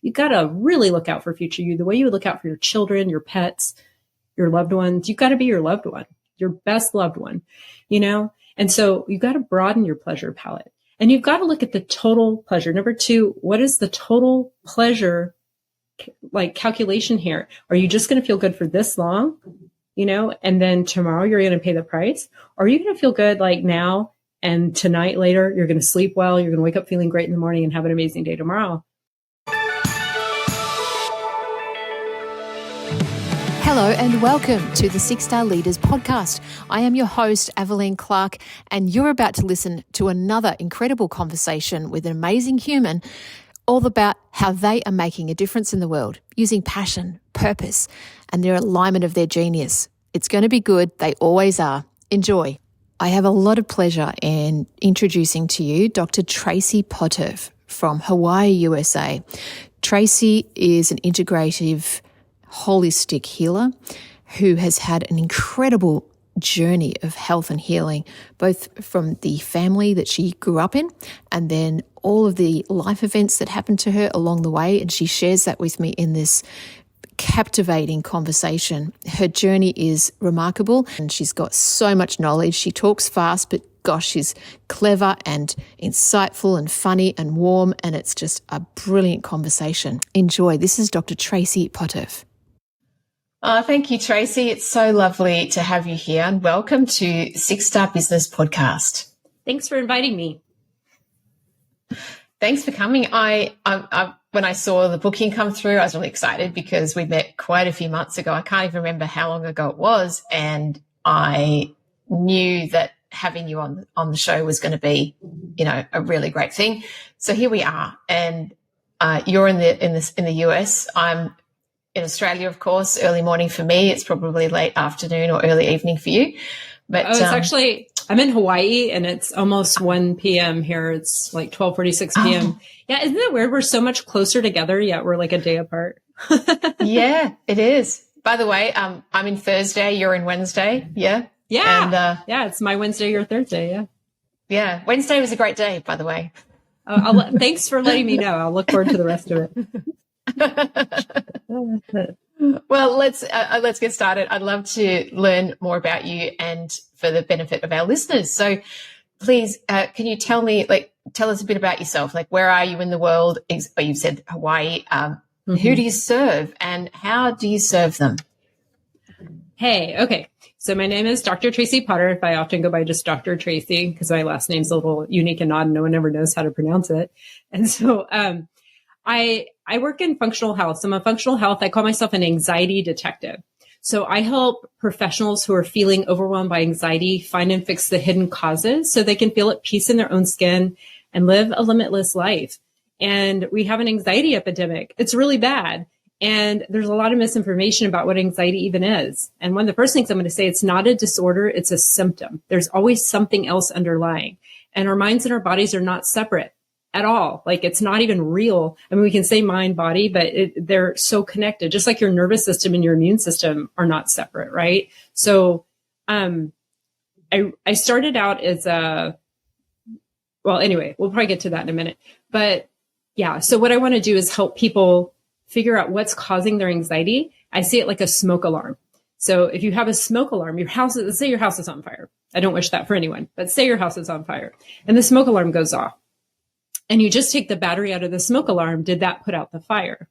You got to really look out for future you, the way you would look out for your children, your pets, your loved ones. You've got to be your loved one, your best loved one, And so you've got to broaden your pleasure palette, and you've got to look at the total pleasure. Number 2, what is the total pleasure calculation here? Are you just going to feel good for this long, and then tomorrow you're going to pay the price? Or are you going to feel good now, and tonight, later, you're going to sleep well, you're going to wake up feeling great in the morning and have an amazing day tomorrow? Hello and welcome to the 6-Star Leaders Podcast. I am your host, Aveline Clark, and you're about to listen to another incredible conversation with an amazing human, all about how they are making a difference in the world using passion, purpose, and their alignment of their genius. It's going to be good. They always are. Enjoy. I have a lot of pleasure in introducing to you Dr. Traci Potterf from Hawaii, USA. Traci is an integrative, holistic healer who has had an incredible journey of health and healing, both from the family that she grew up in and then all of the life events that happened to her along the way. And she shares that with me in this captivating conversation. Her journey is remarkable and she's got so much knowledge. She talks fast, but gosh, she's clever and insightful and funny and warm, and it's just a brilliant conversation. Enjoy. This is Dr. Traci Potterf. Thank you, Traci. It's so lovely to have you here, and welcome to 6-Star Business Podcast. Thanks for inviting me. Thanks for coming. I when I saw the booking come through, I was really excited because we met quite a few months ago. I can't even remember how long ago it was, and I knew that having you on the show was going to be, a really great thing. So here we are, and you're in the US. I'm in Australia, of course. Early morning for me. It's probably late afternoon or early evening for you. But it's actually, I'm in Hawaii and it's almost 1 p.m. here. It's like 12:46 p.m. Oh. Yeah, isn't it weird? We're so much closer together, yet we're like a day apart. Yeah, it is. By the way, I'm in Thursday. You're in Wednesday. Yeah. Yeah. And, it's my Wednesday, your Thursday. Yeah. Yeah. Wednesday was a great day, by the way. Thanks for letting me know. I'll look forward to the rest of it. Well, let's get started. I'd love to learn more about you and for the benefit of our listeners. So please, can you tell us a bit about yourself? Like, where are you in the world? You've said Hawaii. Who do you serve and how do you serve them? Hey, okay. So my name is Dr. Traci Potterf. I often go by just Dr. Traci because my last name's a little unique and odd and no one ever knows how to pronounce it. And so, I work in functional health. So I'm a functional health. I call myself an anxiety detective. So I help professionals who are feeling overwhelmed by anxiety find and fix the hidden causes so they can feel at peace in their own skin and live a limitless life. And we have an anxiety epidemic. It's really bad. And there's a lot of misinformation about what anxiety even is. And one of the first things I'm going to say, it's not a disorder, it's a symptom. There's always something else underlying. And our minds and our bodies are not separate at all. Like, it's not even real. I mean, we can say mind, body, but they're so connected, just like your nervous system and your immune system are not separate, right? So, I started out as anyway, we'll probably get to that in a minute, but yeah. So what I want to do is help people figure out what's causing their anxiety. I see it like a smoke alarm. So if you have a smoke alarm, let's say your house is on fire. I don't wish that for anyone, but say your house is on fire and the smoke alarm goes off. And you just take the battery out of the smoke alarm. Did that put out the fire?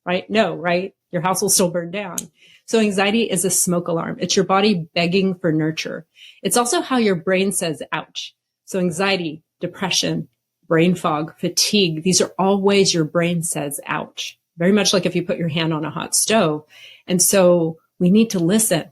Right? No, right? Your house will still burn down. So anxiety is a smoke alarm. It's your body begging for nurture. It's also how your brain says, ouch. So anxiety, depression, brain fog, fatigue, these are all ways your brain says, ouch. Very much like if you put your hand on a hot stove. And so we need to listen.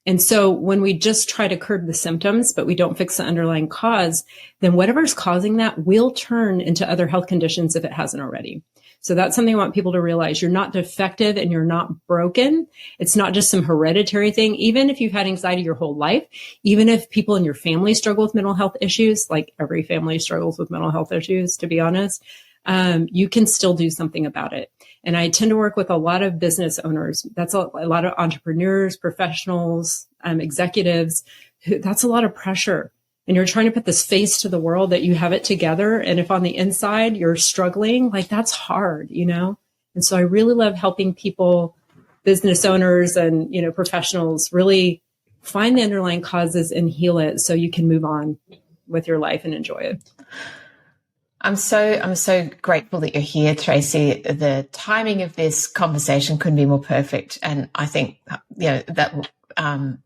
And so when we just try to curb the symptoms, but we don't fix the underlying cause, then whatever's causing that will turn into other health conditions if it hasn't already. So that's something I want people to realize. You're not defective and you're not broken. It's not just some hereditary thing. Even if you've had anxiety your whole life, even if people in your family struggle with mental health issues, like every family struggles with mental health issues, to be honest, you can still do something about it. And I tend to work with a lot of business owners. That's a lot of entrepreneurs, professionals, executives. That's a lot of pressure. and you're trying to put this face to the world that you have it together. And if on the inside you're struggling, like that's hard, And so I really love helping people, business owners and, professionals really find the underlying causes and heal it so you can move on with your life and enjoy it. I'm so grateful that you're here, Traci. The timing of this conversation couldn't be more perfect. And I think, that will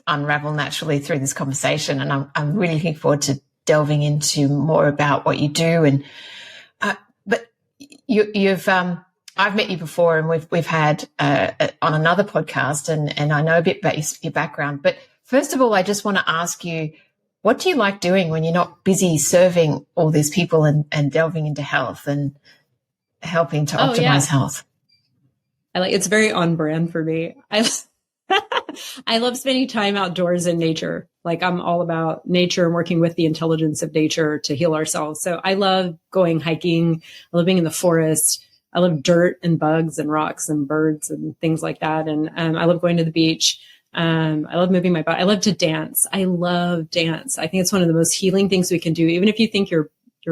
unravel naturally through this conversation. And I'm really looking forward to delving into more about what you do. And, but you've, I've met you before, and we've had on another podcast, and I know a bit about your background. But first of all, I just want to ask you, what do you like doing when you're not busy serving all these people and delving into health and helping to optimize health? It's very on brand for me. I love spending time outdoors in nature. Like I'm all about nature and working with the intelligence of nature to heal ourselves. So I love going hiking. I love being in the forest. I love dirt and bugs and rocks and birds and things like that. And I love going to the beach. I love moving my body. I love to dance. I love dance. I think it's one of the most healing things we can do. Even if you think you're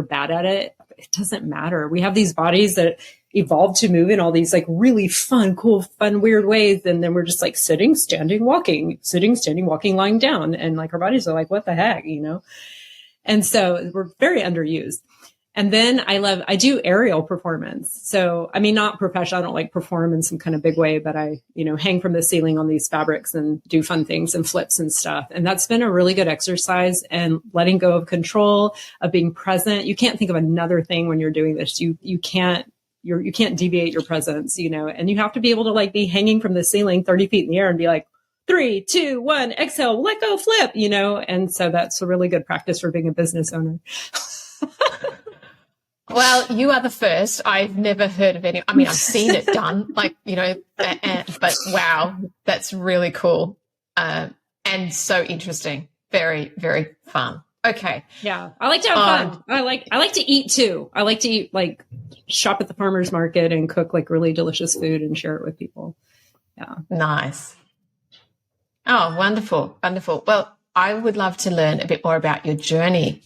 bad at it, it doesn't matter. We have these bodies that evolved to move in all these like really fun, cool, fun, weird ways. And then we're just like sitting, standing, walking, lying down. And like our bodies are like, what the heck, And so we're very underused. And then I do aerial performance. So, I mean, not professional. I don't like perform in some kind of big way, but I, hang from the ceiling on these fabrics and do fun things and flips and stuff. And that's been a really good exercise, and letting go of control, of being present. You can't think of another thing when you're doing this. You can't deviate your presence, and you have to be able to like be hanging from the ceiling 30 feet in the air and be like, 3, 2, 1, exhale, let go, flip, And so that's a really good practice for being a business owner. Well, you are the first. I've never heard of any. I mean, I've seen it done, but wow, that's really cool. And so interesting. Very, very fun. Okay. Yeah. I like to have fun. I like to eat too. I like to eat, like shop at the farmer's market and cook like really delicious food and share it with people. Yeah. Nice. Oh, wonderful. Wonderful. Well, I would love to learn a bit more about your journey.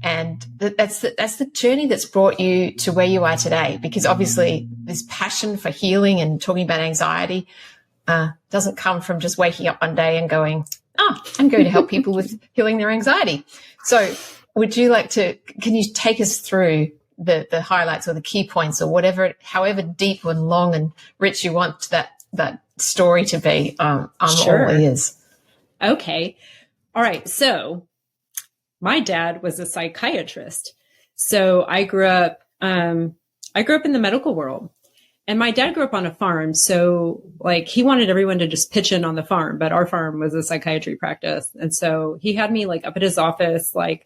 And that's the journey that's brought you to where you are today, because obviously this passion for healing and talking about anxiety doesn't come from just waking up one day and going, I'm going to help people with healing their anxiety. So would you can you take us through the highlights or the key points or whatever, however deep and long and rich you want that story to be? I'm Sure. all ears. Okay. All right. So my dad was a psychiatrist. So I grew up in the medical world, and my dad grew up on a farm. So like he wanted everyone to just pitch in on the farm, but our farm was a psychiatry practice. And so he had me like up at his office, like,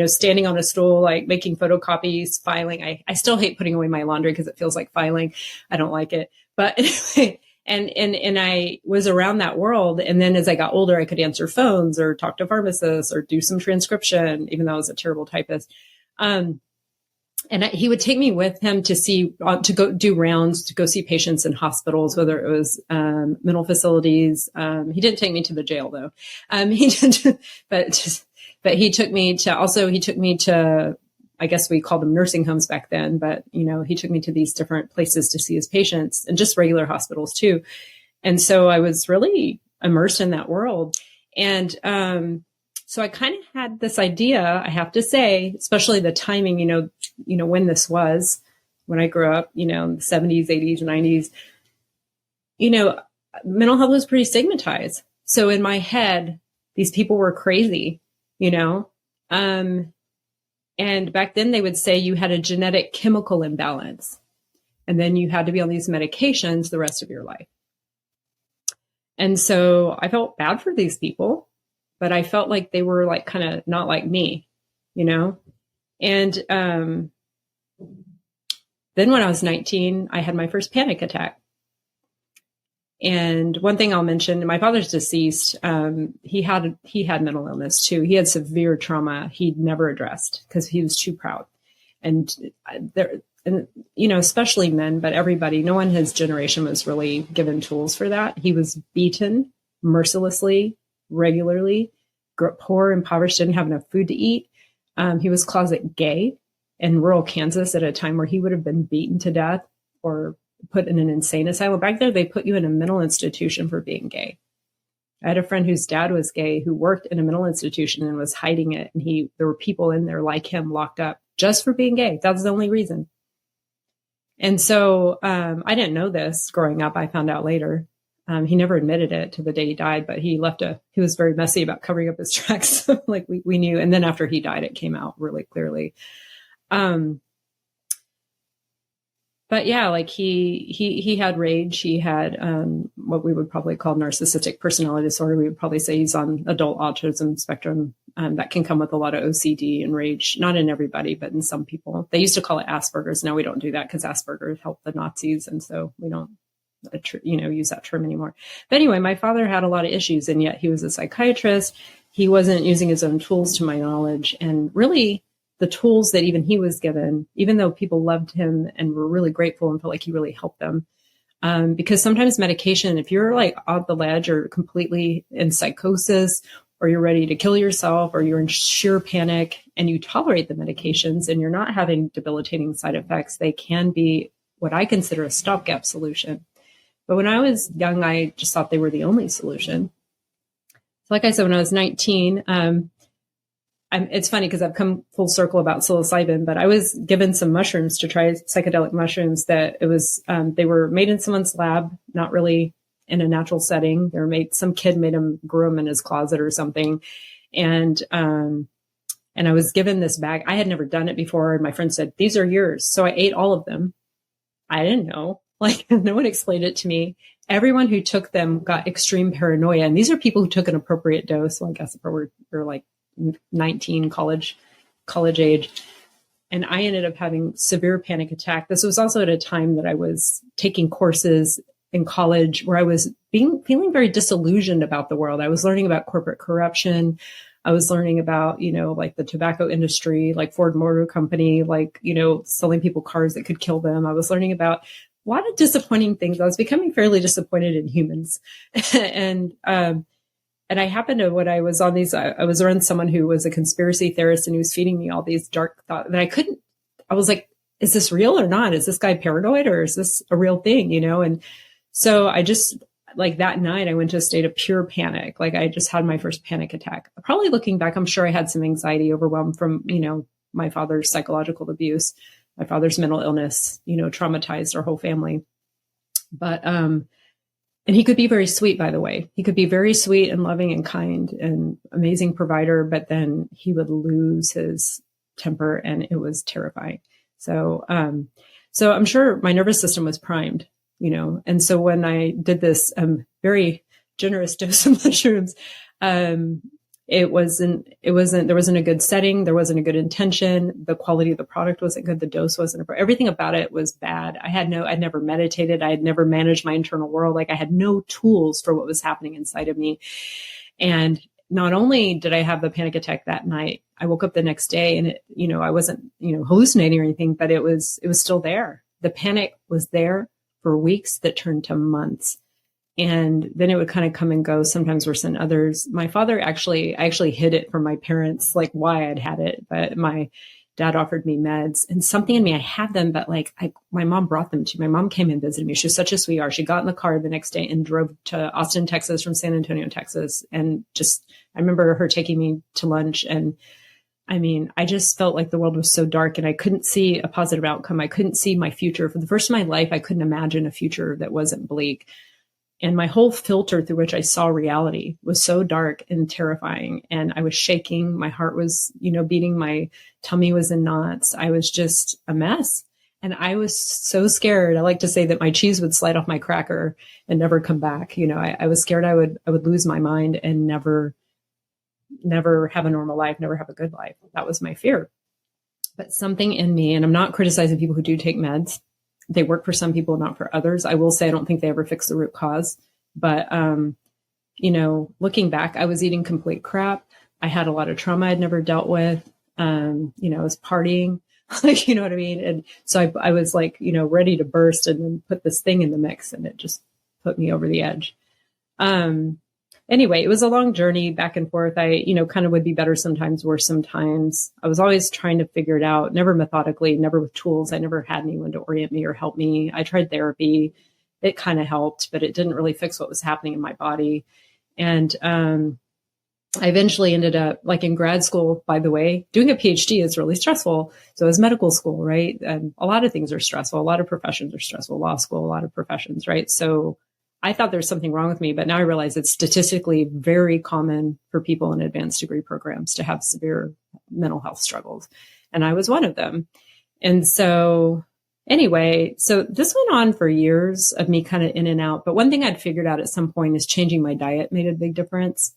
standing on a stool, like making photocopies, filing. I still hate putting away my laundry because it feels like filing. I don't like it, but anyway, and I was around that world. And then as I got older, I could answer phones or talk to pharmacists or do some transcription, even though I was a terrible typist. He would take me with him to go do rounds, to go see patients in hospitals, whether it was mental facilities. He didn't take me to the jail though. But he took me to, I guess we called them nursing homes back then, but he took me to these different places to see his patients, and just regular hospitals too. And so I was really immersed in that world. And so I kind of had this idea, I have to say, especially the timing, when this was, when I grew up, in the 70s, 80s, 90s, mental health was pretty stigmatized. So in my head, these people were crazy, and back then they would say you had a genetic chemical imbalance, and then you had to be on these medications the rest of your life. And so I felt bad for these people, but I felt like they were like kind of not like me, And then when I was 19, I had my first panic attack. And one thing I'll mention, my father's deceased. He had mental illness too. He had severe trauma he'd never addressed because he was too proud. And especially men, but everybody, no one in his generation was really given tools for that. He was beaten mercilessly, regularly. grew up poor, impoverished, didn't have enough food to eat. He was closet gay in rural Kansas at a time where he would have been beaten to death or put in an insane asylum. Back there, they put you in a mental institution for being gay. I had a friend whose dad was gay who worked in a mental institution and was hiding it. And there were people in there like him locked up just for being gay. That's the only reason. And so I didn't know this growing up. I found out later. He never admitted it to the day he died, but he was very messy about covering up his tracks. Like we knew. And then after he died, it came out really clearly. But yeah, like he had rage. He had what we would probably call narcissistic personality disorder. We would probably say he's on adult autism spectrum. That can come with a lot of OCD and rage. Not in everybody, but in some people. They used to call it Asperger's. Now we don't do that because Asperger's helped the Nazis, and so we don't, use that term anymore. But anyway, my father had a lot of issues, and yet he was a psychiatrist. He wasn't using his own tools, to my knowledge, and really, the tools that even he was given, even though people loved him and were really grateful and felt like he really helped them. Because sometimes medication, if you're like off the ledge or completely in psychosis, or you're ready to kill yourself, or you're in sheer panic and you tolerate the medications and you're not having debilitating side effects, they can be what I consider a stopgap solution. But when I was young, I just thought they were the only solution. So like I said, when I was 19, it's funny because I've come full circle about psilocybin, but I was given some mushrooms to try, psychedelic mushrooms that they were made in someone's lab, not really in a natural setting. Some kid made them, grew them in his closet or something. And I was given this bag. I had never done it before. And my friend said, these are yours. So I ate all of them. I didn't know, like no one explained it to me. Everyone who took them got extreme paranoia. And these are people who took an appropriate dose. So I guess we're like 19, college age. And I ended up having severe panic attack. This was also at a time that I was taking courses in college where I was feeling very disillusioned about the world. I was learning about corporate corruption. I was learning about, like the tobacco industry, like Ford Motor Company, like, selling people cars that could kill them. I was learning about a lot of disappointing things. I was becoming fairly disappointed in humans. And I happened to, when I was on these, I was around someone who was a conspiracy theorist and he was feeding me all these dark thoughts that I was like, is this real or not? Is this guy paranoid or is this a real thing? And so I just, like that night, I went to a state of pure panic. Like I just had my first panic attack. Probably looking back, I'm sure I had some anxiety, overwhelm from, my father's psychological abuse, my father's mental illness, traumatized our whole family. But, and he could be very sweet, by the way. He could be very sweet and loving and kind and amazing provider, but then he would lose his temper and it was terrifying. So I'm sure my nervous system was primed, and so when I did this very generous dose of mushrooms, there wasn't a good setting. There wasn't a good intention. The quality of the product wasn't good. The dose wasn't, everything about it was bad. I'd never meditated. I had never managed my internal world. Like I had no tools for what was happening inside of me. And not only did I have the panic attack that night, I woke up the next day and I wasn't, hallucinating or anything, but it was still there. The panic was there for weeks that turned to months. And then it would kind of come and go, sometimes worse than others. My father I actually hid it from my parents, like why I'd had it, but my dad offered me meds and something in me, I had them, but my mom brought them to me. My mom came and visited me. She was such a sweetheart. She got in the car the next day and drove to Austin, Texas from San Antonio, Texas. And I remember her taking me to lunch. And I just felt like the world was so dark and I couldn't see a positive outcome. I couldn't see my future. For the first of my life, I couldn't imagine a future that wasn't bleak. And my whole filter through which I saw reality was so dark and terrifying. And I was shaking. My heart was, beating. My tummy was in knots. I was just a mess. And I was so scared. I like to say that my cheese would slide off my cracker and never come back. I was scared I would lose my mind and never have a normal life, never have a good life. That was my fear. But something in me, and I'm not criticizing people who do take meds. They work for some people, not for others. I will say, I don't think they ever fix the root cause, but, looking back, I was eating complete crap. I had a lot of trauma I'd never dealt with. I was partying, like, you know what I mean? And so I was like, ready to burst and then put this thing in the mix and it just put me over the edge. anyway, it was a long journey back and forth. I, kind of would be better sometimes, worse sometimes. I was always trying to figure it out, never methodically, never with tools. I never had anyone to orient me or help me. I tried therapy. It kind of helped, but it didn't really fix what was happening in my body. And I eventually ended up, like, in grad school, by the way. Doing a PhD is really stressful. So is medical school, right? And a lot of things are stressful. A lot of professions are stressful. Law school, a lot of professions, right? So I thought there's something wrong with me, but now I realize it's statistically very common for people in advanced degree programs to have severe mental health struggles. And I was one of them. And so anyway, so this went on for years of me kind of in and out. But one thing I'd figured out at some point is changing my diet made a big difference.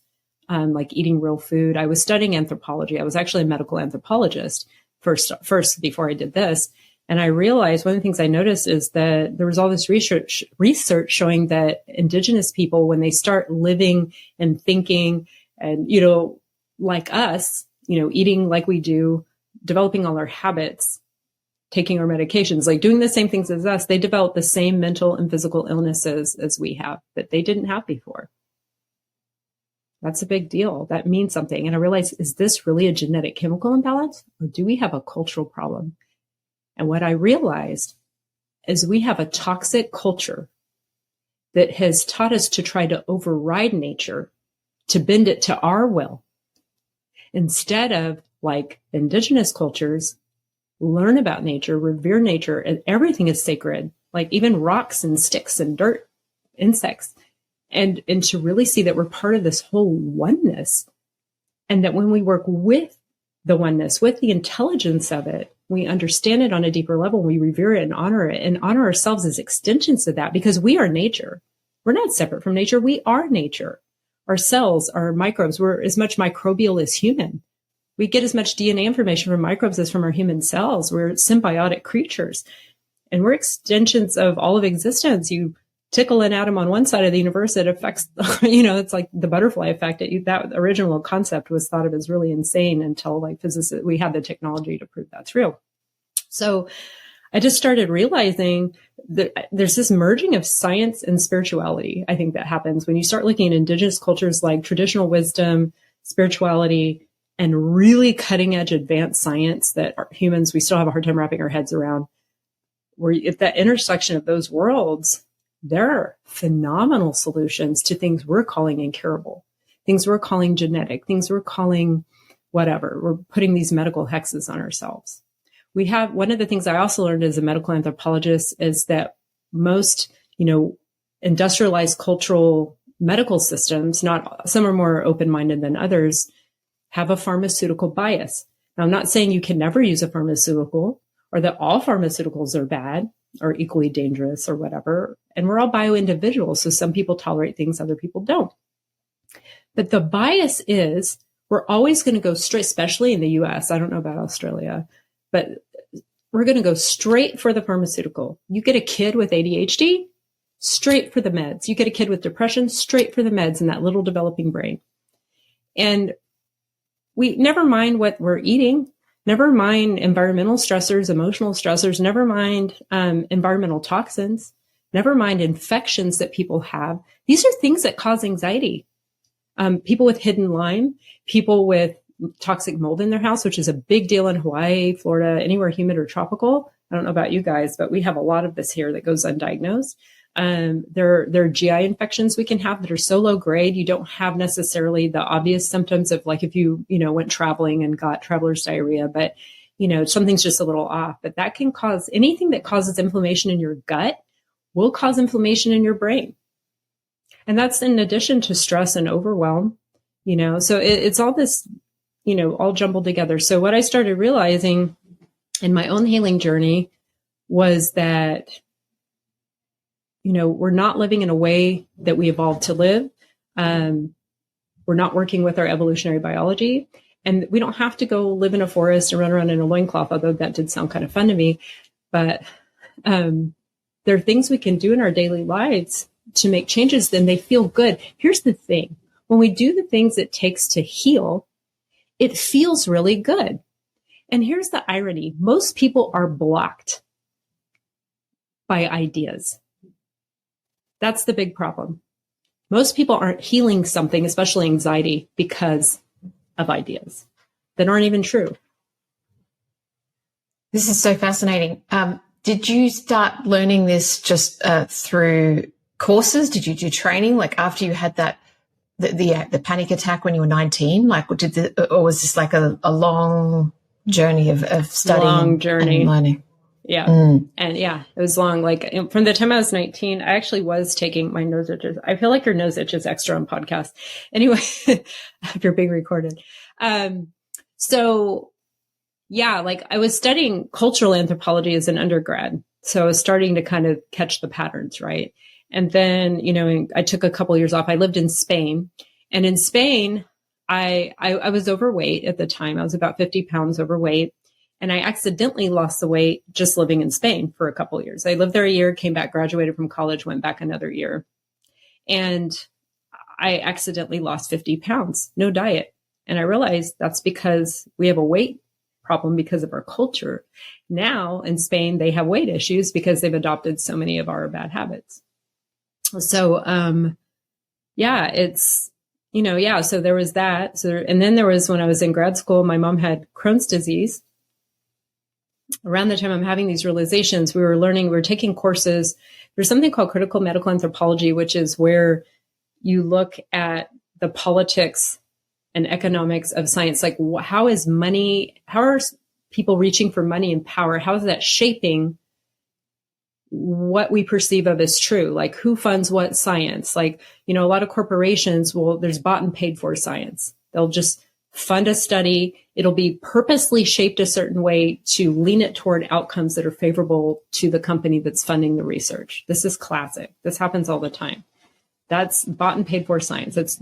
Like eating real food. I was studying anthropology. I was actually a medical anthropologist first before I did this. And I realized one of the things I noticed is that there was all this research showing that indigenous people, when they start living and thinking and, like us, eating like we do, developing all our habits, taking our medications, like doing the same things as us, they develop the same mental and physical illnesses as we have that they didn't have before. That's a big deal. That means something. And I realized, is this really a genetic chemical imbalance, or do we have a cultural problem? And what I realized is we have a toxic culture that has taught us to try to override nature, to bend it to our will, instead of, like indigenous cultures, learn about nature, revere nature, and everything is sacred, like even rocks and sticks and dirt, insects, and to really see that we're part of this whole oneness. And that when we work with the oneness, with the intelligence of it, we understand it on a deeper level, we revere it and honor ourselves as extensions of that, because we are nature. We're not separate from nature. We are nature. Our cells, our microbes, we're as much microbial as human. We get as much DNA information from microbes as from our human cells. We're symbiotic creatures, and we're extensions of all of existence. You tickle an atom on one side of the universe, it affects, it's like the butterfly effect. That original concept was thought of as really insane until, like, physicists, we had the technology to prove that's real. So I just started realizing that there's this merging of science and spirituality. I think that happens when you start looking at indigenous cultures, like traditional wisdom, spirituality, and really cutting edge advanced science that humans, we still have a hard time wrapping our heads around. Where at that intersection of those worlds, there are phenomenal solutions to things we're calling incurable, things we're calling genetic, things we're calling whatever. We're putting these medical hexes on ourselves. We have, one of the things I also learned as a medical anthropologist is that most, industrialized cultural medical systems, some are more open-minded than others, have a pharmaceutical bias. Now, I'm not saying you can never use a pharmaceutical or that all pharmaceuticals are bad or equally dangerous or whatever. And we're all bio-individuals. So some people tolerate things, other people don't. But the bias is we're always going to go straight, especially in the US. I don't know about Australia, but we're going to go straight for the pharmaceutical. You get a kid with ADHD, straight for the meds. You get a kid with depression, straight for the meds in that little developing brain. And we never mind what we're eating. Never mind environmental stressors, emotional stressors, never mind environmental toxins, never mind infections that people have. These are things that cause anxiety. People with hidden Lyme, people with toxic mold in their house, which is a big deal in Hawaii, Florida, anywhere humid or tropical. I don't know about you guys, but we have a lot of this here that goes undiagnosed. There are GI infections we can have that are so low grade, you don't have necessarily the obvious symptoms of, like, if you went traveling and got traveler's diarrhea, but something's just a little off. But that can cause, anything that causes inflammation in your gut will cause inflammation in your brain. And that's in addition to stress and overwhelm, so it's all this, all jumbled together. So what I started realizing in my own healing journey was that we're not living in a way that we evolved to live. We're not working with our evolutionary biology. And we don't have to go live in a forest and run around in a loincloth, although that did sound kind of fun to me. But there are things we can do in our daily lives to make changes, then they feel good. Here's the thing. When we do the things it takes to heal, it feels really good. And here's the irony. Most people are blocked by ideas. That's the big problem. Most people aren't healing something, especially anxiety, because of ideas that aren't even true. This is so fascinating. Did you start learning this just through courses? Did you do training? Like after you had that, the panic attack when you were 19, like or was this like a long journey of studying and learning? Yeah. And yeah, it was long. Like from the time I was 19, I actually was taking my nose itches. I feel like your nose itches extra on podcasts. Anyway, after being recorded. So yeah, like I was studying cultural anthropology as an undergrad. So I was starting to kind of catch the patterns, right? And then, I took a couple of years off. I lived in Spain, and in Spain, I was overweight at the time. I was about 50 pounds overweight, and I accidentally lost the weight just living in Spain for a couple of years. I lived there a year, came back, graduated from college, went back another year, and I accidentally lost 50 pounds, no diet. And I realized that's because we have a weight problem because of our culture. Now in Spain, they have weight issues because they've adopted so many of our bad habits. So, it's, so there was that. And then there was, when I was in grad school, my mom had Crohn's disease. Around the time I'm having these realizations, we were taking courses. There's something called critical medical anthropology, which is where you look at the politics and economics of science. Like how are people reaching for money and power? How is that shaping what we perceive of as true? Like who funds what science? Like, a lot of corporations there's bought and paid for science. They'll just fund a study. It'll be purposely shaped a certain way to lean it toward outcomes that are favorable to the company that's funding the research. This is classic. This happens all the time. That's bought and paid for science. That's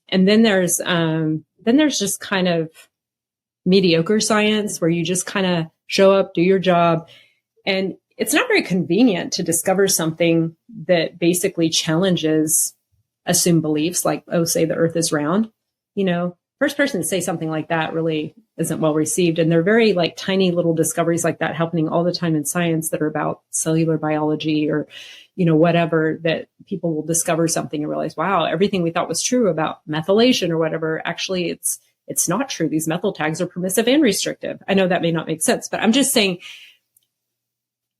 and then there's just kind of mediocre science where you just kind of show up, do your job. And it's not very convenient to discover something that basically challenges assumed beliefs, like, say the earth is round. First person to say something like that really isn't well received. And they're very like tiny little discoveries like that happening all the time in science that are about cellular biology or, whatever, that people will discover something and realize, wow, everything we thought was true about methylation or whatever, actually it's not true. These methyl tags are permissive and restrictive. I know that may not make sense, but I'm just saying,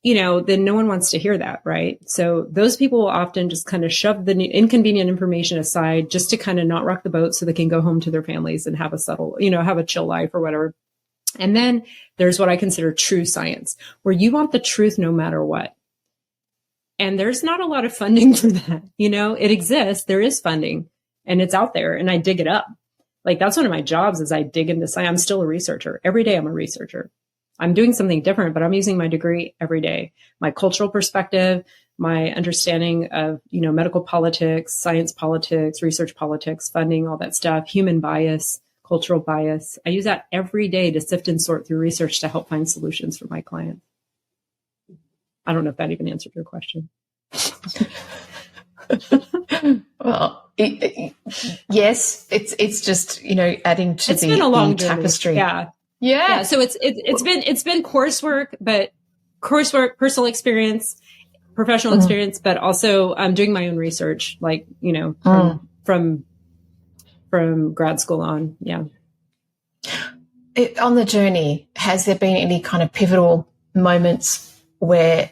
then no one wants to hear that, right? So those people will often just kind of shove the inconvenient information aside just to kind of not rock the boat so they can go home to their families and have have a chill life or whatever. And then there's what I consider true science, where you want the truth no matter what. And there's not a lot of funding for that. It exists. There is funding and it's out there, and I dig it up. Like that's one of my jobs is I dig into science. I'm still a researcher. Every day I'm a researcher. I'm doing something different, but I'm using my degree every day. My cultural perspective, my understanding of, medical politics, science politics, research politics, funding, all that stuff, human bias, cultural bias. I use that every day to sift and sort through research to help find solutions for my clients. I don't know if that even answered your question. Well, yes, it's just, adding to it's been a long tapestry. Yeah. Yeah. So it's been coursework, personal experience, professional experience, but also I'm doing my own research, like, from grad school on. Yeah. On the journey, has there been any kind of pivotal moments where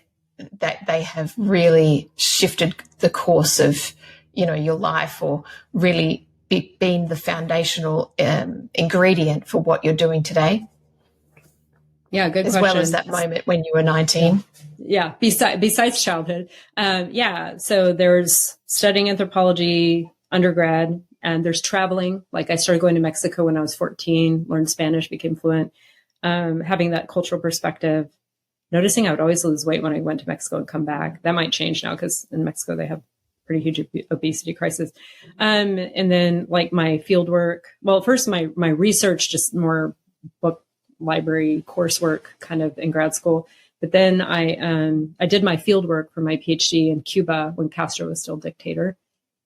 that they have really shifted the course of, your life, or really been the foundational ingredient for what you're doing today? Yeah, good question. As well as that moment when you were 19. Yeah, besides childhood. So there's studying anthropology undergrad, and there's traveling. Like I started going to Mexico when I was 14, learned Spanish, became fluent, having that cultural perspective, noticing I would always lose weight when I went to Mexico and come back. That might change now because in Mexico they have pretty huge obesity crisis. And then like my field work, well, first my research, just more book library coursework kind of in grad school. But then I did my field work for my PhD in Cuba when Castro was still dictator.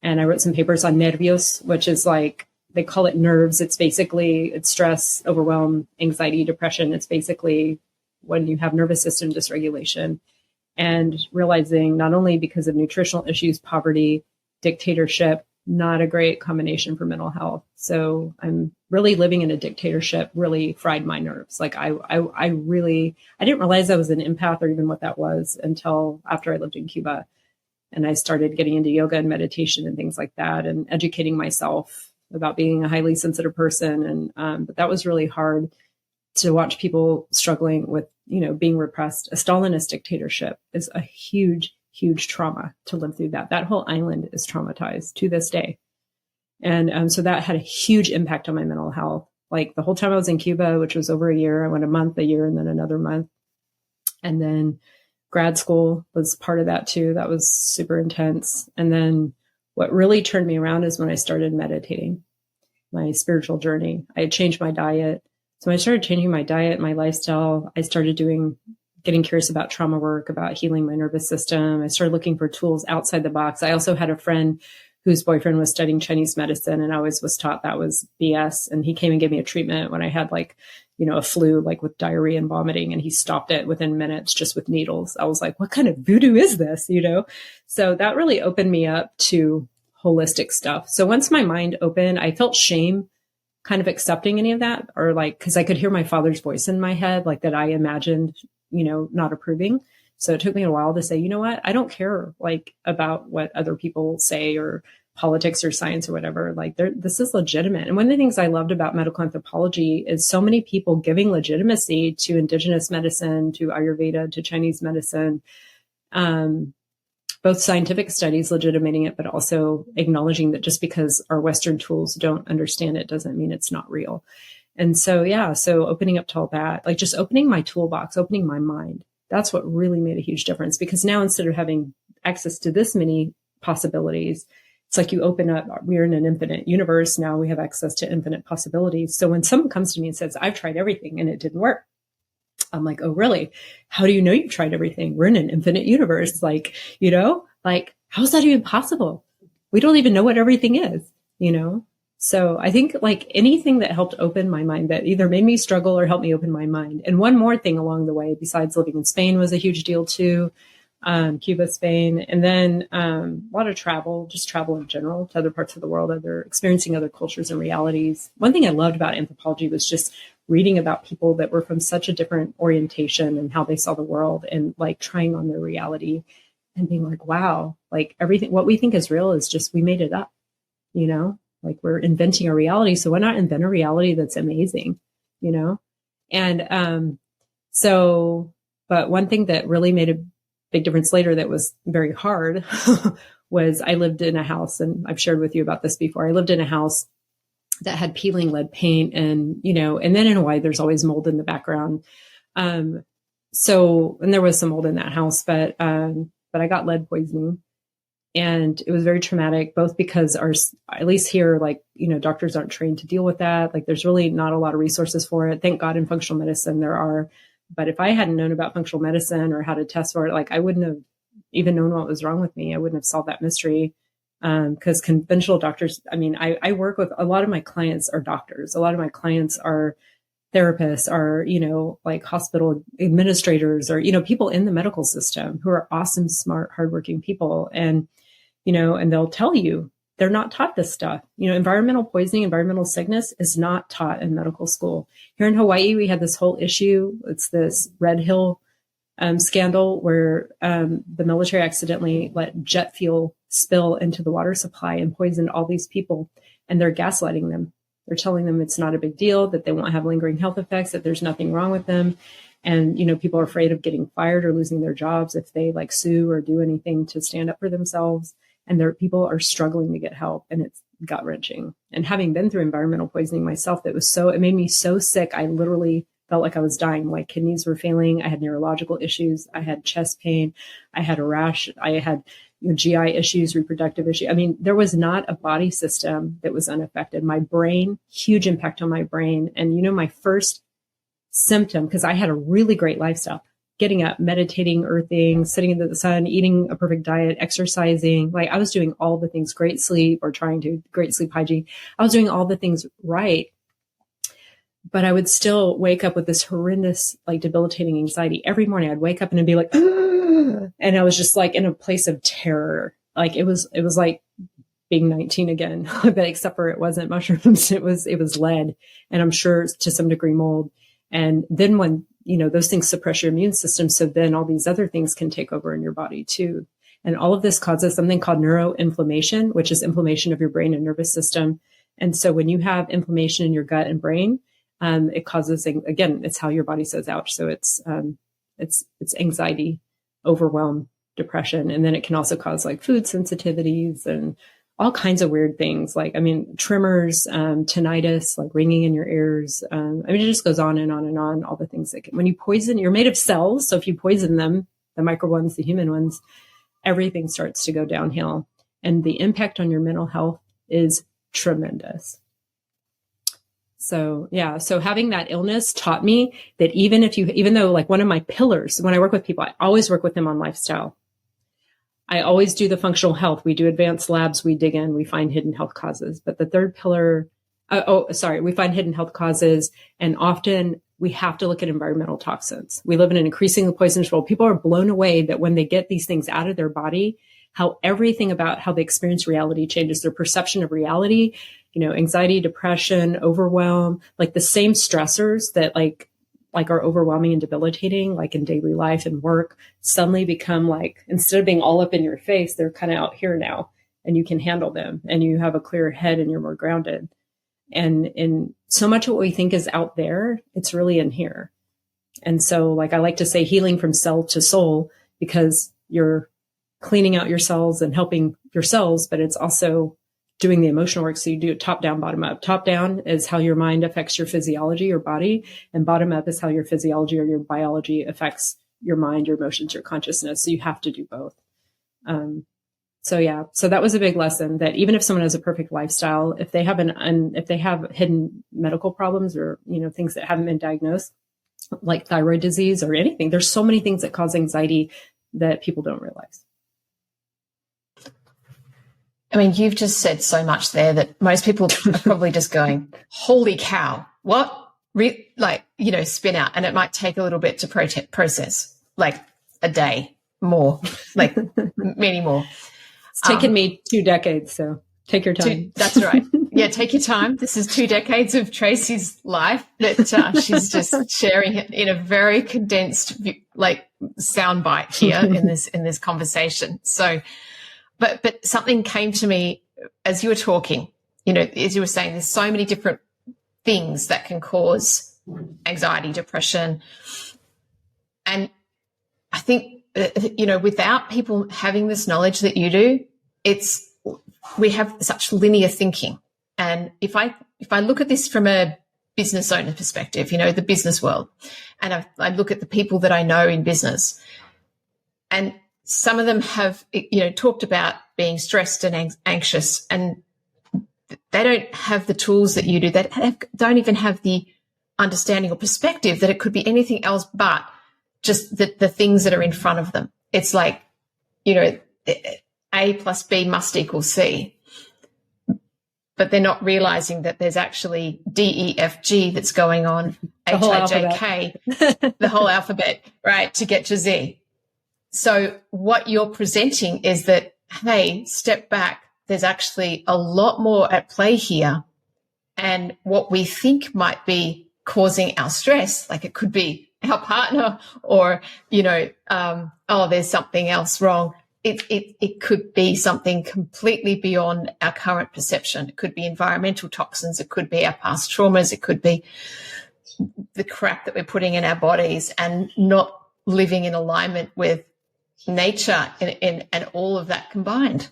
And I wrote some papers on nervios, which is like, they call it nerves. It's stress, overwhelm, anxiety, depression. It's basically when you have nervous system dysregulation. and realizing not only because of nutritional issues, poverty, dictatorship, not a great combination for mental health. So I'm really living in a dictatorship really fried my nerves. Like I didn't realize I was an empath or even what that was until after I lived in Cuba. And I started getting into yoga and meditation and things like that and educating myself about being a highly sensitive person. And, but that was really hard to watch people struggling with, being repressed. A Stalinist dictatorship is a huge trauma to live through that. That whole island is traumatized to this day. And so that had a huge impact on my mental health. Like the whole time I was in Cuba, which was over a year, I went a month, a year, and then another month. And then grad school was part of that too. That was super intense. And then what really turned me around is when I started meditating, my spiritual journey. I had changed my diet. So when I started changing my diet, my lifestyle, I started getting curious about trauma work, about healing my nervous system. I started looking for tools outside the box. I also had a friend whose boyfriend was studying Chinese medicine, and I always was taught that was BS. And he came and gave me a treatment when I had a flu, like with diarrhea and vomiting, and he stopped it within minutes just with needles. I was like, what kind of voodoo is this? So that really opened me up to holistic stuff. So once my mind opened, I felt shame kind of accepting any of that, or cause I could hear my father's voice in my head, like that I imagined, not approving. So it took me a while to say, you know what, I don't care about what other people say or politics or science or whatever. This is legitimate. And one of the things I loved about medical anthropology is so many people giving legitimacy to indigenous medicine, to Ayurveda, to Chinese medicine, both scientific studies legitimating it, but also acknowledging that just because our Western tools don't understand it doesn't mean it's not real. And so, so opening up to all that, just opening my toolbox, opening my mind, that's what really made a huge difference. Because now instead of having access to this many possibilities, it's like you open up, we're in an infinite universe. Now we have access to infinite possibilities. So when someone comes to me and says, I've tried everything and it didn't work, I'm like, oh, really? How do you know you've tried everything? We're in an infinite universe. How is that even possible? We don't even know what everything is, So I think anything that helped open my mind, that either made me struggle or helped me open my mind. And one more thing along the way, besides living in Spain, was a huge deal too. Cuba, Spain, and then a lot of travel, just travel in general to other parts of the world, experiencing other cultures and realities. One thing I loved about anthropology was just reading about people that were from such a different orientation and how they saw the world, and trying on their reality and being like, wow, everything, what we think is real is just, we made it up, we're inventing a reality. So why not invent a reality that's amazing, And but one thing that really made a big difference later that was very hard was I lived in a house, and I've shared with you about this before. I lived in a house that had peeling lead paint, and, and then in Hawaii, there's always mold in the background. And there was some mold in that house, but I got lead poisoning, and it was very traumatic, both because at least here, doctors aren't trained to deal with that. There's really not a lot of resources for it. Thank God in functional medicine there are. But if I hadn't known about functional medicine or how to test for it, I wouldn't have even known what was wrong with me. I wouldn't have solved that mystery. Because conventional doctors, I work with, a lot of my clients are doctors. A lot of my clients are therapists, are, hospital administrators, or, people in the medical system who are awesome, smart, hardworking people. And, and they'll tell you they're not taught this stuff. Environmental poisoning, environmental sickness is not taught in medical school. Here in Hawaii, we had this whole issue. It's this Red Hill scandal where the military accidentally let jet fuel spill into the water supply and poisoned all these people, and they're gaslighting them. They're telling them it's not a big deal, that they won't have lingering health effects, that there's nothing wrong with them. And, people are afraid of getting fired or losing their jobs if they sue or do anything to stand up for themselves. And people are struggling to get help, and it's gut wrenching. And having been through environmental poisoning myself, it made me so sick. I literally felt like I was dying. My kidneys were failing. I had neurological issues. I had chest pain. I had a rash. I had GI issues, reproductive issues. There was not a body system that was unaffected. My brain, huge impact on my brain. And, my first symptom, because I had a really great lifestyle, getting up, meditating, earthing, sitting in the sun, eating a perfect diet, exercising. I was doing all the things, great sleep, or trying to great sleep hygiene. I was doing all the things right. but I would still wake up with this horrendous, like debilitating anxiety. Every morning I'd wake up and I'd be like, and I was just like in a place of terror. Like it was like being 19 again, but except for it wasn't mushrooms. It was lead, and I'm sure to some degree mold. And then when, those things suppress your immune system, so then all these other things can take over in your body too. And all of this causes something called neuroinflammation, which is inflammation of your brain and nervous system. And so when you have inflammation in your gut and brain, it causes, again, it's how your body says ouch. So it's anxiety, overwhelm, depression. And then it can also cause like food sensitivities and all kinds of weird things. Like, tremors, tinnitus, like ringing in your ears. It just goes on and on and on, all the things that when you poison, you're made of cells. So if you poison them, the micro ones, the human ones, everything starts to go downhill. And the impact on your mental health is tremendous. So having that illness taught me that even though like one of my pillars, when I work with people, I always work with them on lifestyle. I always do the functional health. We do advanced labs. We dig in, we find hidden health causes. But the third pillar, we find hidden health causes. And often we have to look at environmental toxins. We live in an increasingly poisonous world. People are blown away that when they get these things out of their body, how everything about how they experience reality changes, their perception of reality, anxiety, depression, overwhelm, like the same stressors that like are overwhelming and debilitating, like in daily life and work, suddenly become like, instead of being all up in your face, they're kind of out here now, and you can handle them, and you have a clearer head and you're more grounded. And in so much of what we think is out there, it's really in here. And so like, I like to say healing from cell to soul, because you're cleaning out your cells and helping your cells, but it's also doing the emotional work. So you do it top down, bottom up. Top down is how your mind affects your physiology, your body, and bottom up is how your physiology or your biology affects your mind, your emotions, your consciousness. So you have to do both. So that was a big lesson, that even if someone has a perfect lifestyle, if they have if they have hidden medical problems or, things that haven't been diagnosed, like thyroid disease or anything, there's so many things that cause anxiety that people don't realize. You've just said so much there that most people are probably just going, holy cow, what? Spin out. And it might take a little bit to process, like a day more, like many more. It's taken me 2 decades, so take your time. That's right. Yeah, take your time. This is 2 decades of Traci's life that she's just sharing in a very condensed, soundbite here in this conversation. So, but something came to me as you were talking. As you were saying, there's so many different things that can cause anxiety, depression, and I think without people having this knowledge that you do, we have such linear thinking. And if I look at this from a business owner perspective, the business world, and I look at the people that I know in business, and some of them have, talked about being stressed and anxious, and they don't have the tools that you do. They don't even have the understanding or perspective that it could be anything else but just the things that are in front of them. It's like, A plus B must equal C. But they're not realizing that there's actually D, E, F, G that's going on, H, I, J, K, the whole alphabet, right, to get to Z. So what you're presenting is that, hey, step back. There's actually a lot more at play here. And what we think might be causing our stress, like it could be our partner or, there's something else wrong. It could be something completely beyond our current perception. It could be environmental toxins. It could be our past traumas. It could be the crap that we're putting in our bodies and not living in alignment with nature and all of that combined.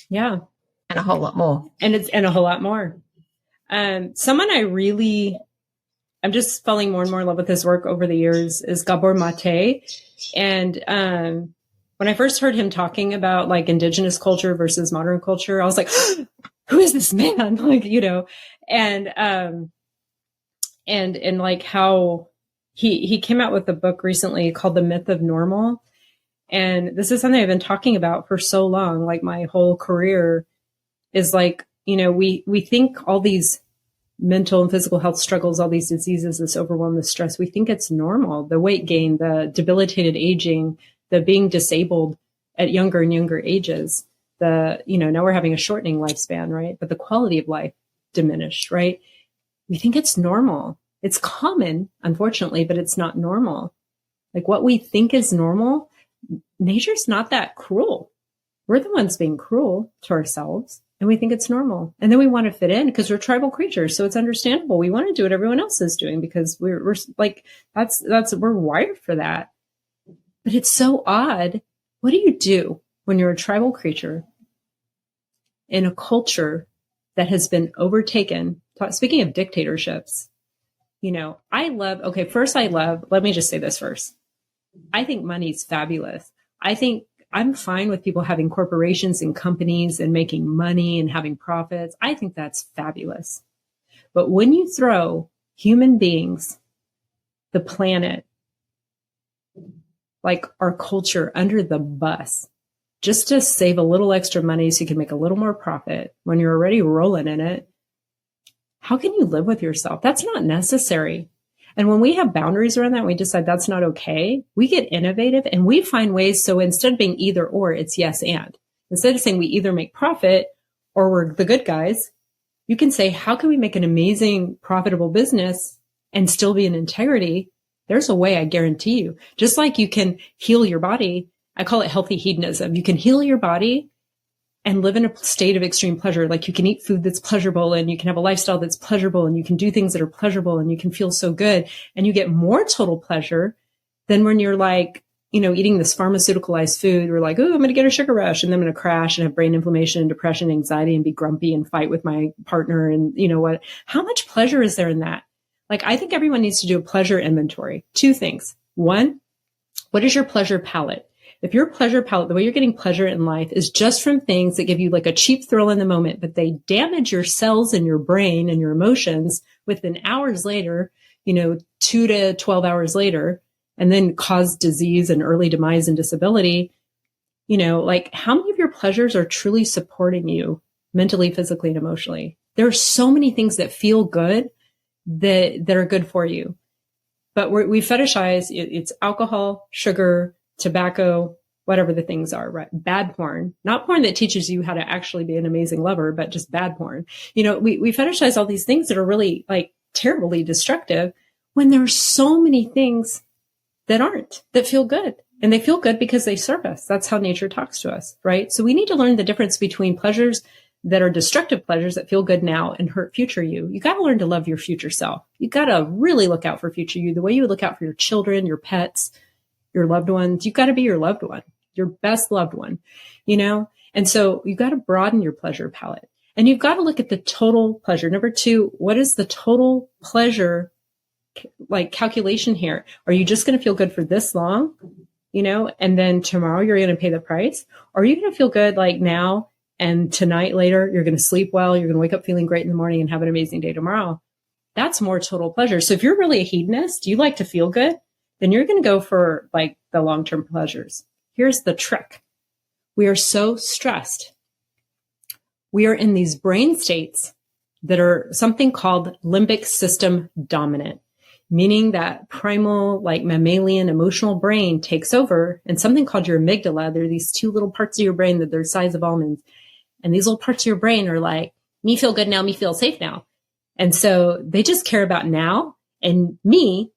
Yeah. And a whole lot more. And a whole lot more. Someone I'm just falling more and more in love with his work over the years is Gabor Mate. And when I first heard him talking about like indigenous culture versus modern culture, I was like, who is this man? And like how he came out with a book recently called The Myth of Normal. And this is something I've been talking about for so long. Like my whole career is like, we think all these mental and physical health struggles, all these diseases, this overwhelm, this stress. We think it's normal. The weight gain, the debilitated aging, the being disabled at younger and younger ages, now we're having a shortening lifespan, right? But the quality of life diminished, right? We think it's normal. It's common, unfortunately, but it's not normal. Like what we think is normal, nature's not that cruel. We're the ones being cruel to ourselves, and we think it's normal. And then we want to fit in because we're tribal creatures. So it's understandable. We want to do what everyone else is doing because we're like, we're wired for that. But it's so odd. What do you do when you're a tribal creature in a culture that has been overtaken? Speaking of dictatorships, let me just say this first. I think money's fabulous. I'm fine with people having corporations and companies and making money and having profits. I think that's fabulous. But when you throw human beings, the planet, like our culture, under the bus, just to save a little extra money so you can make a little more profit when you're already rolling in it, how can you live with yourself? That's not necessary. And when we have boundaries around that, we decide that's not okay. We get innovative and we find ways. So instead of being either or, it's yes and. Instead of saying we either make profit or we're the good guys, you can say, how can we make an amazing, profitable business and still be in integrity? There's a way, I guarantee you. Just like you can heal your body. I call it healthy hedonism. You can heal your body and live in a state of extreme pleasure. Like you can eat food that's pleasurable and you can have a lifestyle that's pleasurable and you can do things that are pleasurable and you can feel so good and you get more total pleasure than when you're like, eating this pharmaceuticalized food. We're like, oh, I'm going to get a sugar rush and then I'm going to crash and have brain inflammation and depression, anxiety and be grumpy and fight with my partner. And what, how much pleasure is there in that? Like, I think everyone needs to do a pleasure inventory. Two things. One, what is your pleasure palette? If your pleasure palette, the way you're getting pleasure in life is just from things that give you like a cheap thrill in the moment, but they damage your cells in your brain and your emotions within hours later, 2 to 12 hours later, and then cause disease and early demise and disability, like how many of your pleasures are truly supporting you mentally, physically, and emotionally? There are so many things that feel good that are good for you, but we fetishize it's alcohol, sugar, tobacco, whatever the things are, right? Bad porn, not porn that teaches you how to actually be an amazing lover, but just bad porn. We fetishize all these things that are really like terribly destructive when there are so many things that aren't, that feel good. And they feel good because they serve us. That's how nature talks to us, right? So we need to learn the difference between pleasures that are destructive pleasures that feel good now and hurt future you. You got to learn to love your future self. You got to really look out for future you, the way you would look out for your children, your pets, your loved ones. You've got to be your loved one, your best loved one, And so you've got to broaden your pleasure palette and you've got to look at the total pleasure. Number two, what is the total pleasure like calculation here? Are you just going to feel good for this long, and then tomorrow you're going to pay the price? Or are you going to feel good like now and tonight later, you're going to sleep well, you're going to wake up feeling great in the morning and have an amazing day tomorrow? That's more total pleasure. So if you're really a hedonist, you like to feel good, then you're going to go for like the long-term pleasures. Here's the trick. We are so stressed. We are in these brain states that are something called limbic system dominant, meaning that primal, like mammalian emotional brain takes over, and something called your amygdala. There are these two little parts of your brain that they're the size of almonds. And these little parts of your brain are like, me feel good now, me feel safe now. And so they just care about now and me,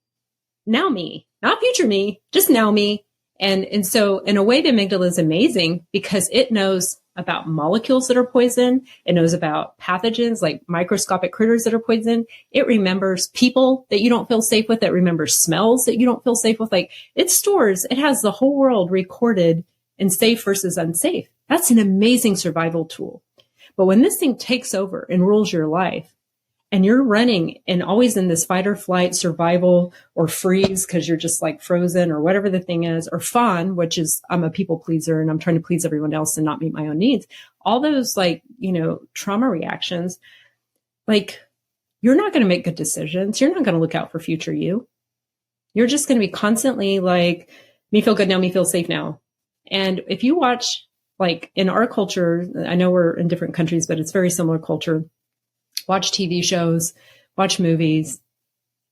now me. Not future me, just now me. And so in a way, the amygdala is amazing because it knows about molecules that are poison. It knows about pathogens like microscopic critters that are poison. It remembers people that you don't feel safe with. It remembers smells that you don't feel safe with. Like it has the whole world recorded in safe versus unsafe. That's an amazing survival tool. But when this thing takes over and rules your life, and you're running and always in this fight or flight, survival or freeze because you're just like frozen or whatever the thing is, or fawn, which is I'm a people pleaser and I'm trying to please everyone else and not meet my own needs. All those trauma reactions, like you're not going to make good decisions. You're not going to look out for future you. You're just going to be constantly like, me feel good now, me feel safe now. And if you watch like in our culture, I know we're in different countries, but it's very similar culture. watch TV shows, watch movies.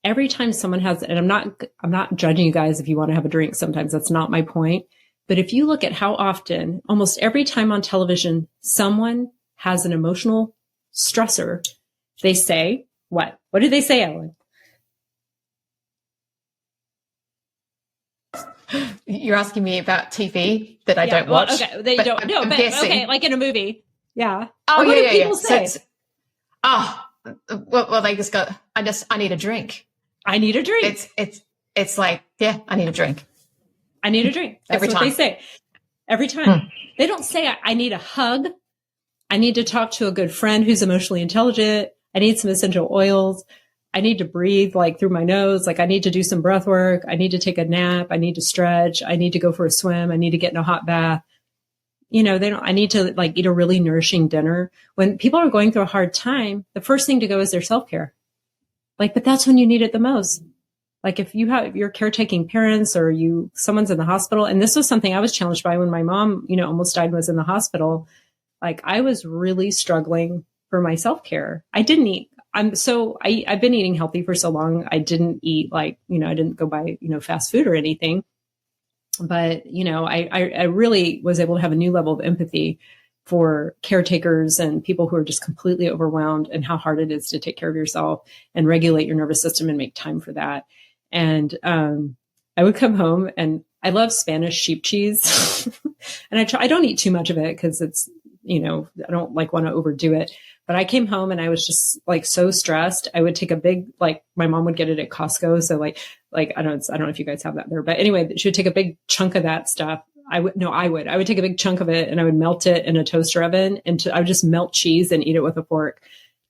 Every time someone has, and I'm not judging you guys if you want to have a drink sometimes, that's not my point. But if you look at how often, almost every time on television, someone has an emotional stressor, they say, what? What do they say, Ellen? You're asking me about TV that I don't watch. Okay, they don't. No, but okay, like in a movie. Yeah. Oh, what yeah, do people say? Well, they just go, I need a drink. I need a drink. It's like, yeah, I need a drink. I need a drink. That's every what time. They say. Every time. They don't say, I need a hug. I need to talk to a good friend who's emotionally intelligent. I need some essential oils. I need to breathe like through my nose. Like I need to do some breath work. I need to take a nap. I need to stretch. I need to go for a swim. I need to get in a hot bath. I need to like eat a really nourishing dinner. When people are going through a hard time, the first thing to go is their self-care. Like, but that's when you need it the most. Like if you're caretaking parents or someone's in the hospital. And this was something I was challenged by when my mom, almost died and was in the hospital. Like I was really struggling for my self-care. I didn't eat. I've been eating healthy for so long. I didn't eat I didn't go buy, fast food or anything. But, I really was able to have a new level of empathy for caretakers and people who are just completely overwhelmed and how hard it is to take care of yourself and regulate your nervous system and make time for that. And I would come home and I love Spanish sheep cheese. And I don't eat too much of it because it's, I don't want to overdo it. But I came home and I was just so stressed. I would take a big, my mom would get it at Costco. So I don't know if you guys have that there, but anyway, she would take a big chunk of that stuff. I would take a big chunk of it and I would melt it in a toaster oven I would just melt cheese and eat it with a fork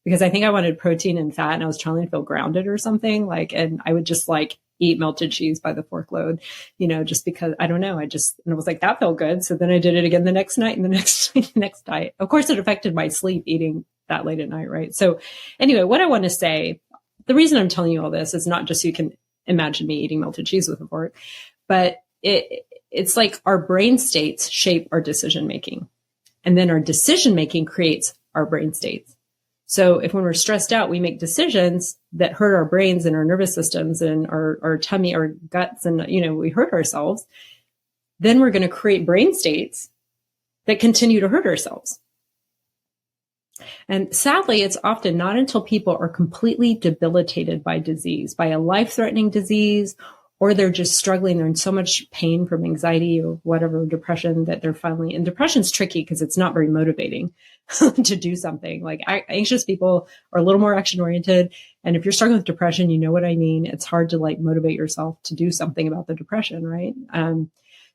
because I think I wanted protein and fat and I was trying to feel grounded or something and I would just eat melted cheese by the fork load, just because I don't know. And it was like, that felt good. So then I did it again the next night and the next night. Of course, it affected my sleep eating that late at night. Right. So anyway, what I want to say, the reason I'm telling you all this is not just so you can imagine me eating melted cheese with a fork, but it's like our brain states shape our decision making. And then our decision making creates our brain states. So when we're stressed out, we make decisions that hurt our brains and our nervous systems and our tummy, our guts, and, we hurt ourselves. Then we're going to create brain states that continue to hurt ourselves. And sadly, it's often not until people are completely debilitated by disease, by a life-threatening disease, or they're just struggling. They're in so much pain from anxiety or whatever, depression, that they're finally, and depression's tricky because it's not very motivating to do something. Like anxious people are a little more action oriented. And if you're struggling with depression, you know what I mean? It's hard to motivate yourself to do something about the depression. Right.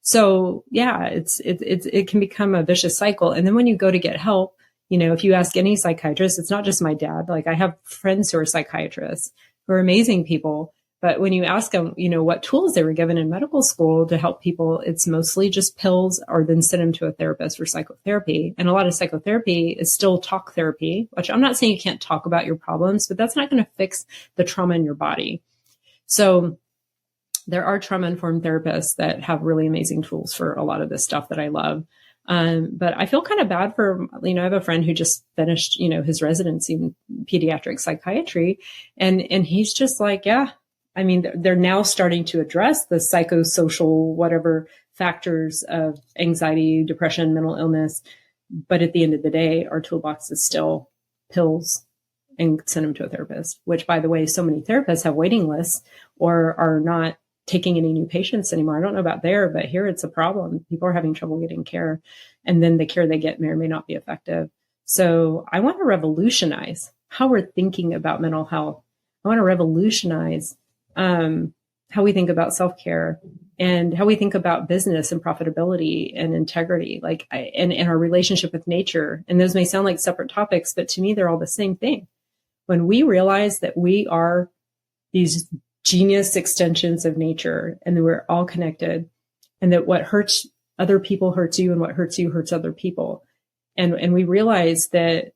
So yeah, it can become a vicious cycle. And then when you go to get help, if you ask any psychiatrist, it's not just my dad. I have friends who are psychiatrists who are amazing people. But when you ask them, what tools they were given in medical school to help people, it's mostly just pills or then send them to a therapist for psychotherapy. And a lot of psychotherapy is still talk therapy, which I'm not saying you can't talk about your problems, but that's not going to fix the trauma in your body. So there are trauma-informed therapists that have really amazing tools for a lot of this stuff that I love. But I feel kind of bad for, I have a friend who just finished, his residency in pediatric psychiatry. And he's just they're now starting to address the psychosocial, whatever factors of anxiety, depression, mental illness. But at the end of the day, our toolbox is still pills and send them to a therapist, which, by the way, so many therapists have waiting lists or are not taking any new patients anymore. I don't know about there, but here it's a problem. People are having trouble getting care. And then the care they get may or may not be effective. So I want to revolutionize how we're thinking about mental health. I want to revolutionize how we think about self-care and how we think about business and profitability and integrity, and our relationship with nature. And those may sound like separate topics, but to me, they're all the same thing. When we realize that we are these genius extensions of nature and that we're all connected and that what hurts other people hurts you and what hurts you hurts other people. And we realize that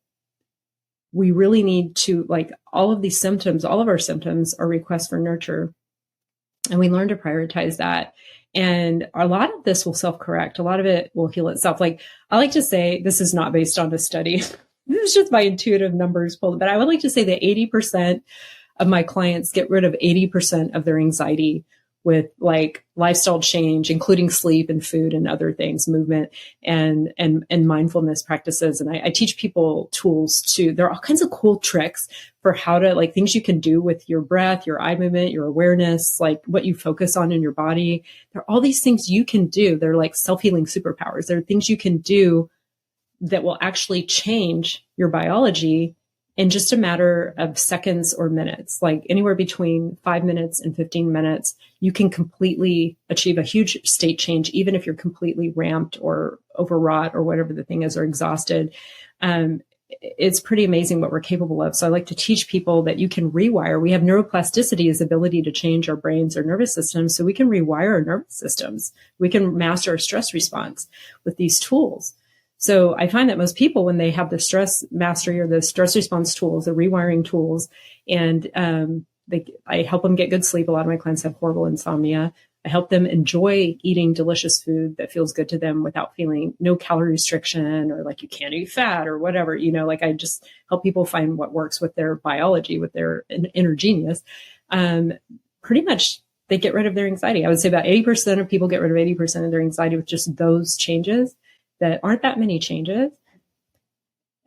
we really need to, all of these symptoms, all of our symptoms are requests for nurture. And we learn to prioritize that. And a lot of this will self-correct. A lot of it will heal itself. I like to say, this is not based on a study. this is just my intuitive numbers pulled, but I would like to say that 80% of my clients get rid of 80% of their anxiety with like lifestyle change, including sleep and food and other things, movement and mindfulness practices. And I teach people tools too. There are all kinds of cool tricks for how to, like, things you can do with your breath, your eye movement, your awareness, like what you focus on in your body. There are all these things you can do. They're like self-healing superpowers. There are things you can do that will actually change your biology in just a matter of seconds or minutes, like anywhere between 5 minutes and 15 minutes, you can completely achieve a huge state change, even if you're completely ramped or overwrought or whatever the thing is, or exhausted. It's pretty amazing what we're capable of. So I like to teach people that you can rewire. We have neuroplasticity as ability to change our brains or nervous systems. So we can rewire our nervous systems. We can master our stress response with these tools. So I find that most people, when they have the stress mastery or the stress response tools, the rewiring tools, and I help them get good sleep. A lot of my clients have horrible insomnia. I help them enjoy eating delicious food that feels good to them without feeling no calorie restriction or like you can't eat fat or whatever. Like I just help people find what works with their biology, with their inner genius. Pretty much they get rid of their anxiety. I would say about 80% of people get rid of 80% of their anxiety with just those changes. That aren't that many changes.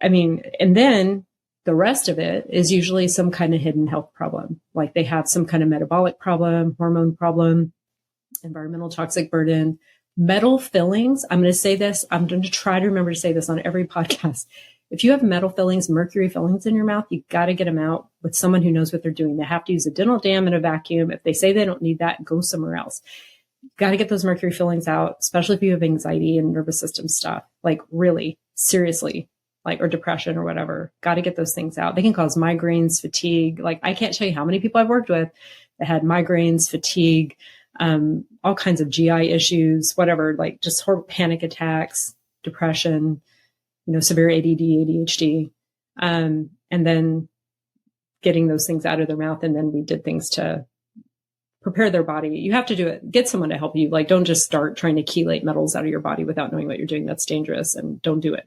I mean, and then the rest of it is usually some kind of hidden health problem. Like they have some kind of metabolic problem, hormone problem, environmental toxic burden, metal fillings. I'm going to say this. I'm going to try to remember to say this on every podcast. If you have metal fillings, mercury fillings in your mouth, you got to get them out with someone who knows what they're doing. They have to use a dental dam and a vacuum. If they say they don't need that, go somewhere else. Got to get those mercury fillings out, especially if you have anxiety and nervous system stuff, like really seriously, like, or depression or whatever. Got to get those things out. They can cause migraines, fatigue. Like I can't tell you how many people I've worked with that had migraines, fatigue, all kinds of GI issues, whatever, like just horrible panic attacks, depression, severe ADD, ADHD, and then getting those things out of their mouth. And then we did things to prepare their body. You have to do it. Get someone to help you. Like, don't just start trying to chelate metals out of your body without knowing what you're doing. That's dangerous, and don't do it.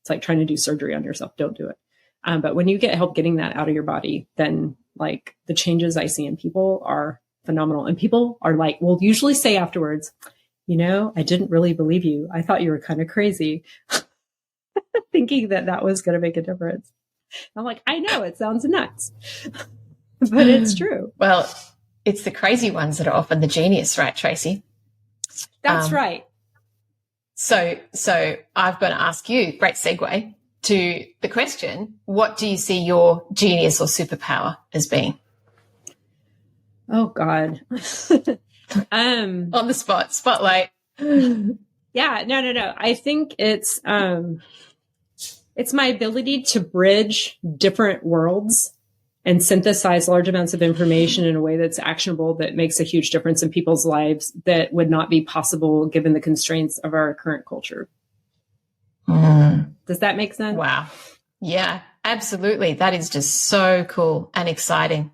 It's like trying to do surgery on yourself. Don't do it. But when you get help getting that out of your body, then like the changes I see in people are phenomenal. And people are like, will usually say afterwards, I didn't really believe you. I thought you were kind of crazy, thinking that was going to make a difference. I'm like, I know it sounds nuts, but it's true. Well, it's the crazy ones that are often the genius, right, Traci? That's right. So I've got to ask you, great segue to the question, what do you see your genius or superpower as being? Oh, God. On the spotlight. Yeah, no. I think it's my ability to bridge different worlds and synthesize large amounts of information in a way that's actionable, that makes a huge difference in people's lives that would not be possible given the constraints of our current culture. Does that make sense? Wow. Yeah, absolutely. That is just so cool and exciting.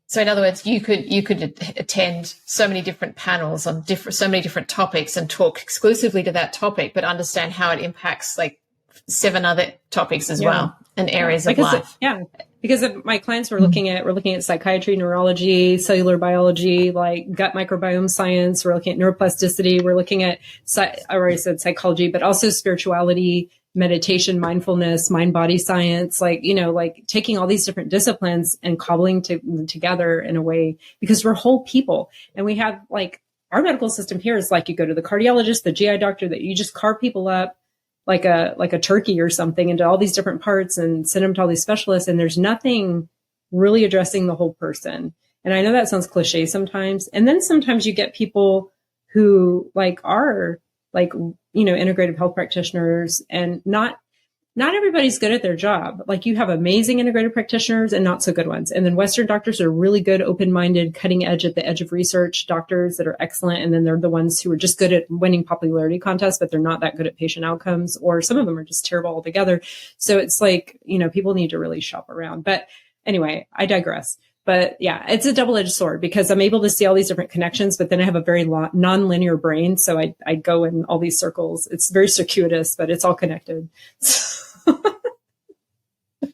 So in other words, you could attend so many different panels on so many different topics and talk exclusively to that topic, but understand how it impacts like 7 other topics as well and areas of life. Because my clients we're looking at psychiatry, neurology, cellular biology, like gut microbiome science. We're looking at neuroplasticity. We're looking at, I already said psychology, but also spirituality, meditation, mindfulness, mind-body science, like taking all these different disciplines and cobbling together in a way, because we're whole people. And we have like, our medical system here is like, you go to the cardiologist, the GI doctor, that you just carve people up like a turkey or something into all these different parts and send them to all these specialists. And there's nothing really addressing the whole person. And I know that sounds cliche sometimes. And then sometimes you get people who like are like, integrative health practitioners, and not everybody's good at their job. Like you have amazing integrative practitioners and not so good ones. And then Western doctors are really good, open-minded, cutting edge at the edge of research doctors that are excellent. And then they're the ones who are just good at winning popularity contests, but they're not that good at patient outcomes, or some of them are just terrible altogether. So it's like, people need to really shop around. But anyway, I digress. But yeah, it's a double-edged sword because I'm able to see all these different connections, but then I have a very non-linear brain. So I go in all these circles. It's very circuitous, but it's all connected.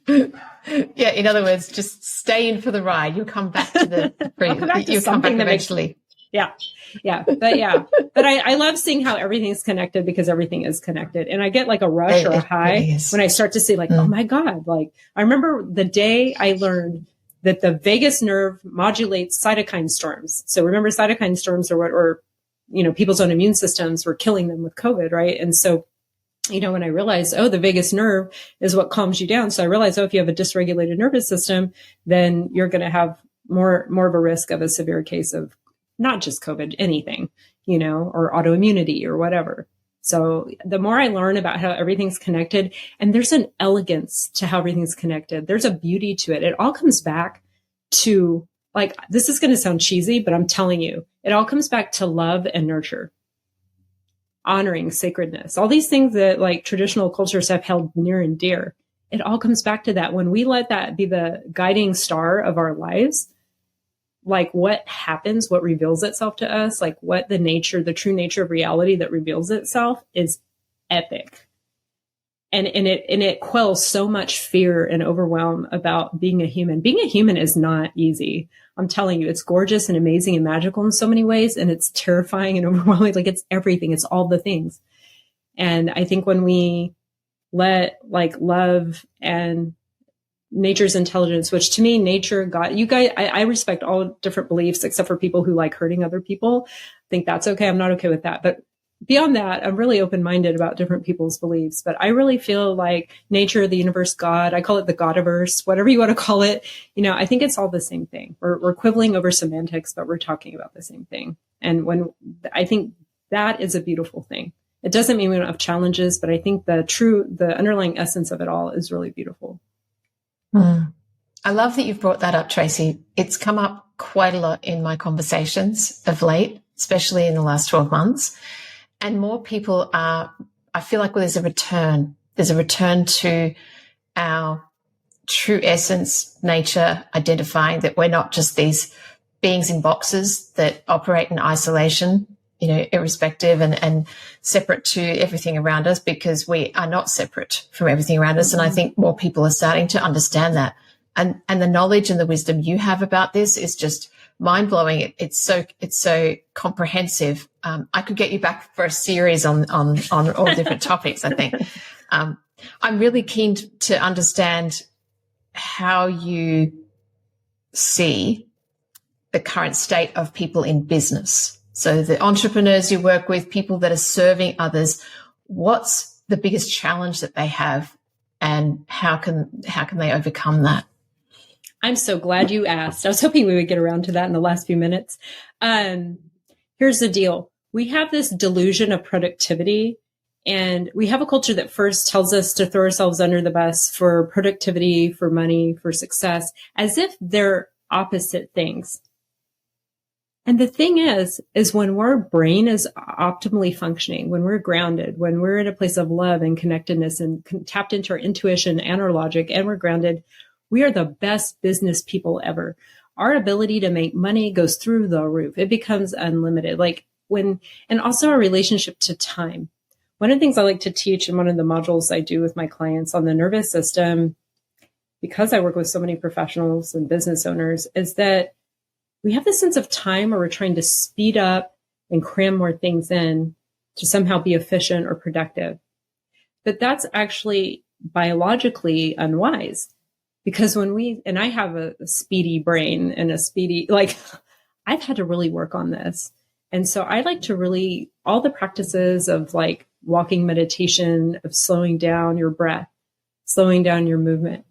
Yeah. In other words, just stay in for the ride. You'll come back to you'll come back eventually. Yeah. But I love seeing how everything's connected because everything is connected. And I get like a rush or a high really when I start to see like, oh my God, like I remember the day I learned that the vagus nerve modulates cytokine storms. So remember cytokine storms are what, or, people's own immune systems were killing them with COVID. Right. And so, when I realized, the vagus nerve is what calms you down. So I realized, if you have a dysregulated nervous system, then you're going to have more of a risk of a severe case of not just COVID, anything, or autoimmunity or whatever. So the more I learn about how everything's connected, and there's an elegance to how everything's connected, there's a beauty to it. It all comes back to, like, this is going to sound cheesy, but I'm telling you, it all comes back to love and nurture, honoring sacredness, all these things that like traditional cultures have held near and dear. It all comes back to that. When we let that be the guiding star of our lives, like what happens, what reveals itself to us, like what the true nature of reality that reveals itself is epic. And it quells so much fear and overwhelm about being a human. Being a human is not easy. I'm telling you, it's gorgeous and amazing and magical in so many ways. And it's terrifying and overwhelming. Like it's everything. It's all the things. And I think when we let like love and nature's intelligence, which to me, nature, God, you guys, I respect all different beliefs except for people who like hurting other people. I think that's okay. I'm not okay with that. But beyond that, I'm really open-minded about different people's beliefs. But I really feel like nature, the universe, God, I call it the Godiverse, whatever you want to call it. I think it's all the same thing. We're quibbling over semantics, but we're talking about the same thing. And I think that is a beautiful thing. It doesn't mean we don't have challenges, but I think the underlying essence of it all is really beautiful. I love that you've brought that up, Traci. It's come up quite a lot in my conversations of late, especially in the last 12 months. And more people I feel like there's a return to our true essence, nature, identifying that we're not just these beings in boxes that operate in isolation, irrespective and separate to everything around us, because we are not separate from everything around us. And I think more people are starting to understand that. And the knowledge and the wisdom you have about this is just mind blowing. It's so comprehensive. I could get you back for a series on all different topics, I think. I'm really keen to understand how you see the current state of people in business. So the entrepreneurs you work with, people that are serving others, what's the biggest challenge that they have, and how can they overcome that? I'm so glad you asked. I was hoping we would get around to that in the last few minutes. Here's the deal. We have this delusion of productivity, and we have a culture that first tells us to throw ourselves under the bus for productivity, for money, for success, as if they're opposite things. And the thing is when our brain is optimally functioning, when we're grounded, when we're in a place of love and connectedness and tapped into our intuition and our logic, and we're grounded, we are the best business people ever. Our ability to make money goes through the roof. It becomes unlimited. And also our relationship to time. One of the things I like to teach in one of the modules I do with my clients on the nervous system, because I work with so many professionals and business owners, is that we have this sense of time where we're trying to speed up and cram more things in to somehow be efficient or productive. But that's actually biologically unwise. Because and I have a speedy brain and I've had to really work on this. And so I like to all the practices of like walking meditation, of slowing down your breath, slowing down your movement.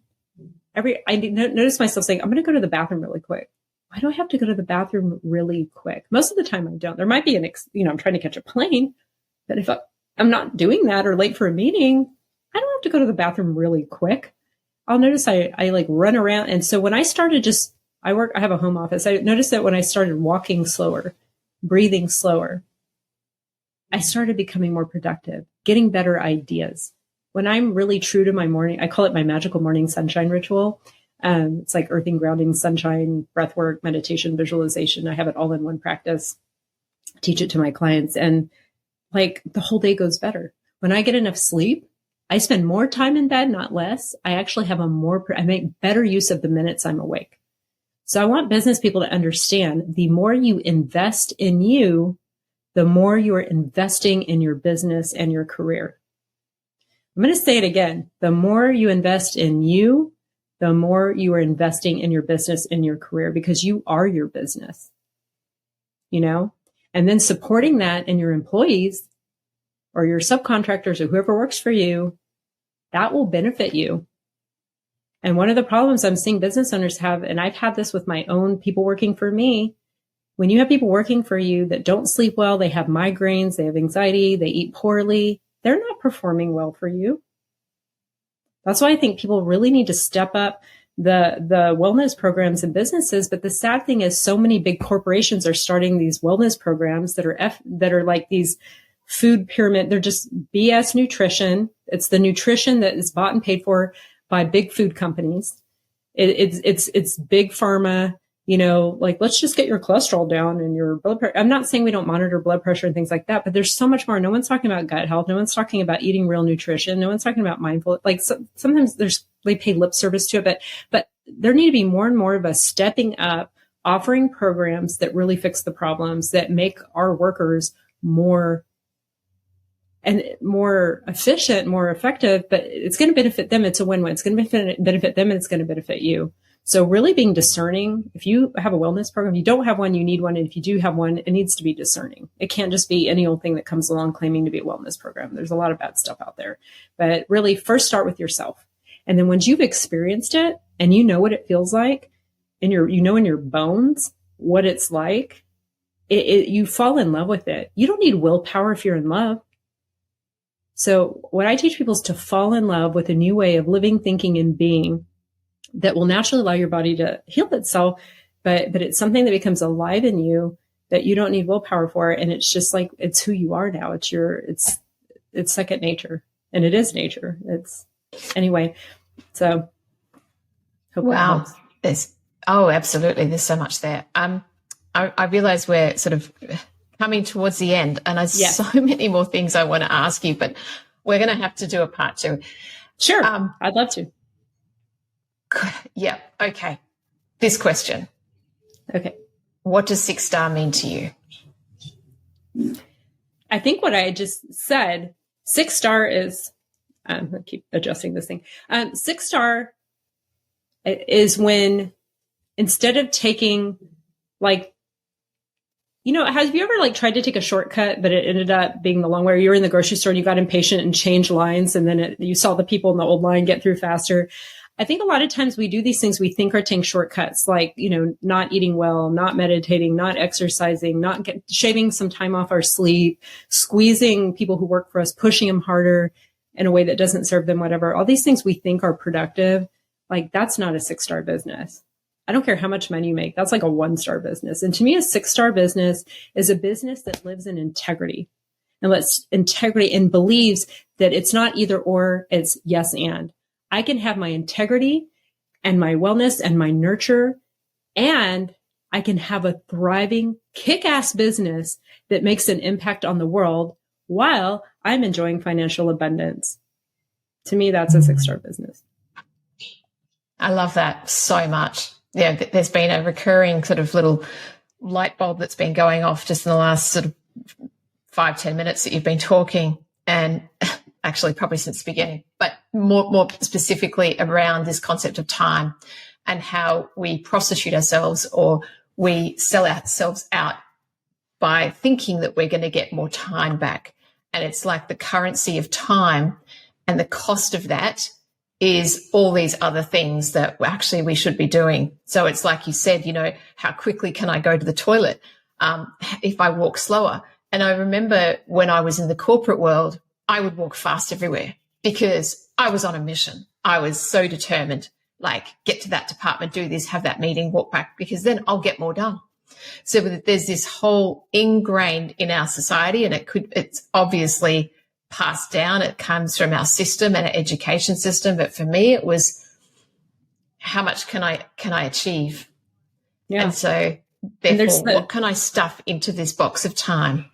I notice myself saying, I'm going to go to the bathroom really quick. Why do I have to go to the bathroom really quick? Most of the time I don't. There might be I'm trying to catch a plane, but if I'm not doing that or late for a meeting, I don't have to go to the bathroom really quick. I'll notice I like run around. And so when I started I have a home office. I noticed that when I started walking slower, breathing slower, I started becoming more productive, getting better ideas. When I'm really true to my morning, I call it my magical morning sunshine ritual. It's like earthing, grounding, sunshine, breath work, meditation, visualization. I have it all in one practice, teach it to my clients. And like the whole day goes better. When I get enough sleep, I spend more time in bed, not less. I actually have I make better use of the minutes I'm awake. So I want business people to understand the more you invest in you, the more you are investing in your business and your career. I'm going to say it again. The more you invest in you, the more you are investing in your business and your career, because you are your business, and then supporting that in your employees or your subcontractors or whoever works for you, that will benefit you. And one of the problems I'm seeing business owners have, and I've had this with my own people working for me, when you have people working for you that don't sleep well, they have migraines, they have anxiety, they eat poorly, they're not performing well for you. That's why I think people really need to step up the wellness programs in businesses. But the sad thing is so many big corporations are starting these wellness programs that are like these food pyramid. They're just BS nutrition. It's the nutrition that is bought and paid for by big food companies. It's big pharma, like, let's just get your cholesterol down and your blood pressure. I'm not saying we don't monitor blood pressure and things like that, but there's so much more. No one's talking about gut health. No one's talking about eating real nutrition. No one's talking about mindful. Like sometimes they pay lip service to it, but there need to be more and more of us stepping up, offering programs that really fix the problems, that make our workers more efficient, more effective, but it's going to benefit them. It's a win-win. It's going to benefit them, and it's going to benefit you. So really being discerning. If you have a wellness program, you don't have one, you need one. And if you do have one, it needs to be discerning. It can't just be any old thing that comes along claiming to be a wellness program. There's a lot of bad stuff out there, but really first start with yourself. And then once you've experienced it and you know what it feels like in your bones, what it's like, you fall in love with it. You don't need willpower if you're in love. So what I teach people is to fall in love with a new way of living, thinking, and being that will naturally allow your body to heal itself. But it's something that becomes alive in you that you don't need willpower for. And it's just like, it's who you are now. It's second nature, and it is nature. Anyway. So. Wow. Absolutely. There's so much there. I realize we're sort of coming towards the end, and there's so many more things I want to ask you, but we're going to have to do a part 2. Sure. I'd love to. Yeah. Okay. This question. Okay. What does 6-star mean to you? I think what I just said, 6-star is, I'm going to keep adjusting this thing. 6-star is when, instead of taking have you ever tried to take a shortcut, but it ended up being the long way? You were in the grocery store and you got impatient and changed lines, and then you saw the people in the old line get through faster. I think a lot of times we do these things we think are taking shortcuts, not eating well, not meditating, not exercising, shaving some time off our sleep, squeezing people who work for us, pushing them harder in a way that doesn't serve them, whatever. All these things we think are productive. That's not a 6-star business. I don't care how much money you make. That's like a 1-star business. And to me, a 6-star business is a business that lives in integrity and believes that it's not either or, it's yes and. I can have my integrity and my wellness and my nurture, and I can have a thriving, kick-ass business that makes an impact on the world while I'm enjoying financial abundance. To me, that's a 6-star business. I love that so much. Yeah, there's been a recurring sort of little light bulb that's been going off just in the last sort of 5-10 minutes that you've been talking, and actually probably since the beginning, but more specifically around this concept of time and how we prostitute ourselves or we sell ourselves out by thinking that we're going to get more time back. And it's like the currency of time, and the cost of that is all these other things that actually we should be doing. So it's like you said, how quickly can I go to the toilet if I walk slower? And I remember when I was in the corporate world, I would walk fast everywhere because I was on a mission. I was so determined, get to that department, do this, have that meeting, walk back, because then I'll get more done. So there's this whole ingrained in our society, and it's obviously passed down. It comes from our system and our education system. But for me, it was, how much can I achieve? Yeah. And so therefore, what can I stuff into this box of time?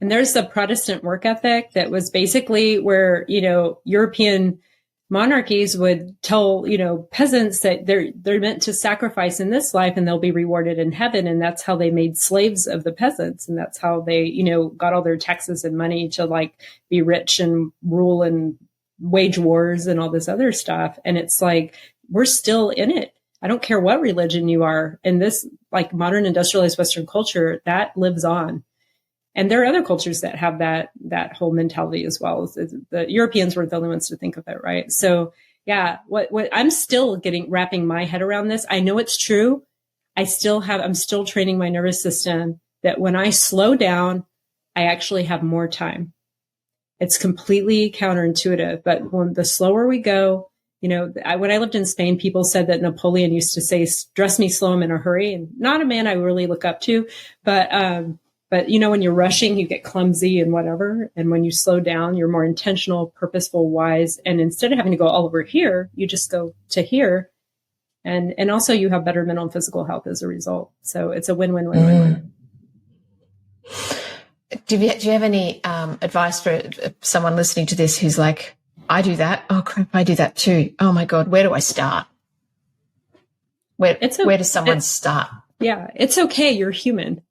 And there's the Protestant work ethic that was basically where, European monarchies would tell, peasants that they're meant to sacrifice in this life and they'll be rewarded in heaven. And that's how they made slaves of the peasants. And that's how they, got all their taxes and money to like be rich and rule and wage wars and all this other stuff. And it's like, we're still in it. I don't care what religion you are. In this like modern industrialized Western culture, that lives on. And there are other cultures that have that whole mentality as well. The Europeans were the only ones to think of it, right? So yeah, what I'm still wrapping my head around this. I know it's true. I'm still training my nervous system that when I slow down, I actually have more time. It's completely counterintuitive, but when the slower we go, when I lived in Spain, people said that Napoleon used to say, dress me slow, I'm in a hurry. And not a man I really look up to, but when you're rushing, you get clumsy and whatever. And when you slow down, you're more intentional, purposeful, wise. And instead of having to go all over here, you just go to here. And also you have better mental and physical health as a result. So it's a win-win-win-win-win. Do you have any advice for someone listening to this who's like, I do that. Oh, crap, I do that too. Oh, my God, where do I start? Where does someone start? Yeah, it's okay. You're human.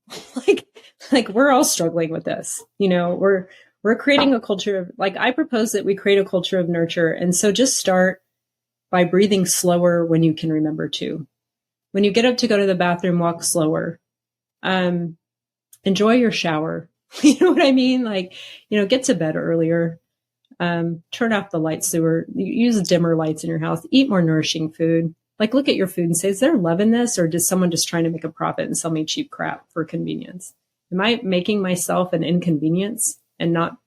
Like we're all struggling with this. We're creating a culture of, like, I propose that we create a culture of nurture. And so just start by breathing slower when you can remember to. When you get up to go to the bathroom, walk slower. Enjoy your shower. You know what I mean? Like, get to bed earlier. Turn off the light sewer. Use dimmer lights in your house. Eat more nourishing food. Like, look at your food and say, is there love in this? Or is someone just trying to make a profit and sell me cheap crap for convenience? Am I making myself an inconvenience and not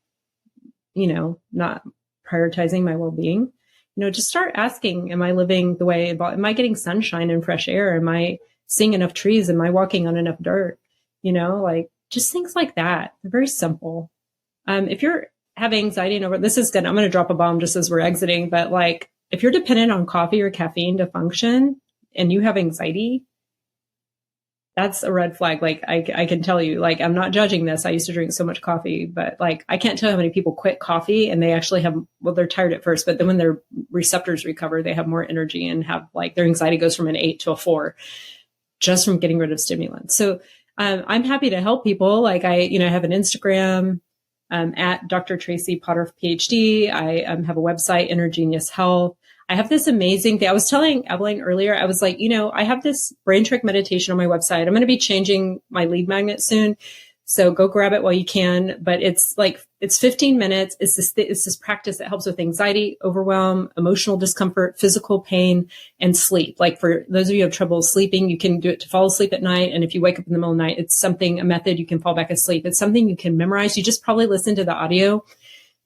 prioritizing my well-being? Just start asking, am I living the way, am I getting sunshine and fresh air? Am I seeing enough trees? Am I walking on enough dirt? Like just things like that. They're very simple. If you're having anxiety and this is good. I'm going to drop a bomb just as we're exiting, but like, if you're dependent on coffee or caffeine to function and you have anxiety, that's a red flag. Like I can tell you, like, I'm not judging this. I used to drink so much coffee, but like, I can't tell you how many people quit coffee and they actually they're tired at first, but then when their receptors recover, they have more energy and have like their anxiety goes from an 8 to a 4 just from getting rid of stimulants. So I'm happy to help people. Like I have an Instagram at Dr. Traci Potterf, PhD. I have a website, Inner Genius Health. I have this amazing thing. I was telling Evelyn earlier, I was like, I have this brain trick meditation on my website. I'm going to be changing my lead magnet soon. So go grab it while you can. But it's 15 minutes. It's this practice that helps with anxiety, overwhelm, emotional discomfort, physical pain, and sleep. Like for those of you who have trouble sleeping, you can do it to fall asleep at night. And if you wake up in the middle of the night, it's a method you can fall back asleep. It's something you can memorize. You just probably listen to the audio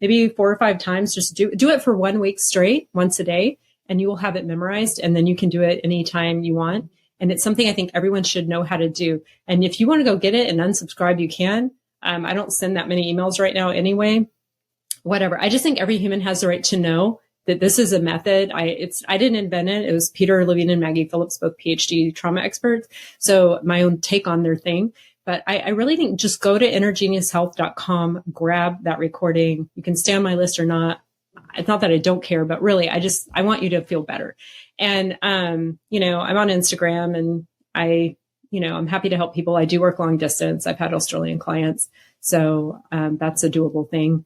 maybe 4 or 5 times. Just do it for 1 week straight, once a day, and you will have it memorized. And then you can do it anytime you want. And it's something I think everyone should know how to do. And if you want to go get it and unsubscribe, you can. I don't send that many emails right now anyway, whatever. I just think every human has the right to know that this is a method. I didn't invent it. It was Peter Levine and Maggie Phillips, both PhD trauma experts. So my own take on their thing. But I really think just go to innergeniushealth.com, grab that recording. You can stay on my list or not. It's not that I don't care, but really, I want you to feel better. And, I'm on Instagram and I'm happy to help people. I do work long distance. I've had Australian clients. So, that's a doable thing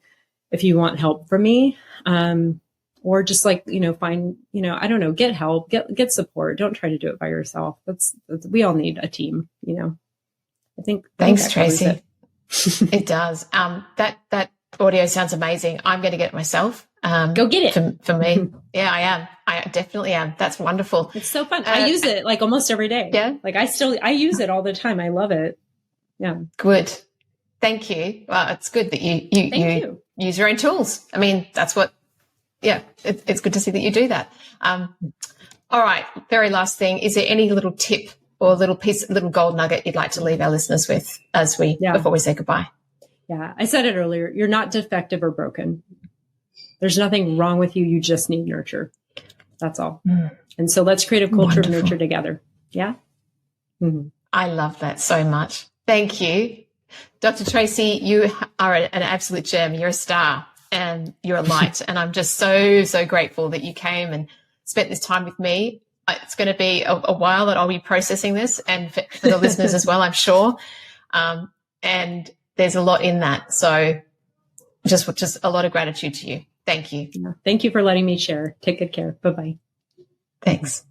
if you want help from me. Or just like, find, I don't know, get help, get support. Don't try to do it by yourself. We all need a team, I think. Thanks, Traci. It does. That audio sounds amazing. I'm going to get it myself. Go get it. For me. Yeah, I am. I definitely am. That's wonderful. It's so fun. I use it like almost every day. Yeah. Like I use it all the time. I love it. Yeah. Good. Thank you. Well, it's good that you use your own tools. I mean, that's what, it's good to see that you do that. All right. Very last thing. Is there any little tip or little gold nugget you'd like to leave our listeners with before we say goodbye? Yeah. I said it earlier. You're not defective or broken. There's nothing wrong with you. You just need nurture. That's all. And so let's create a culture of nurture together. Yeah. Mm-hmm. I love that so much. Thank you. Dr. Traci, you are an absolute gem. You're a star and you're a light. And I'm just so, so grateful that you came and spent this time with me. It's going to be a while that I'll be processing this, and for the listeners as well, I'm sure. And there's a lot in that. So just a lot of gratitude to you. Thank you. Thank you for letting me share. Take good care. Bye-bye. Thanks.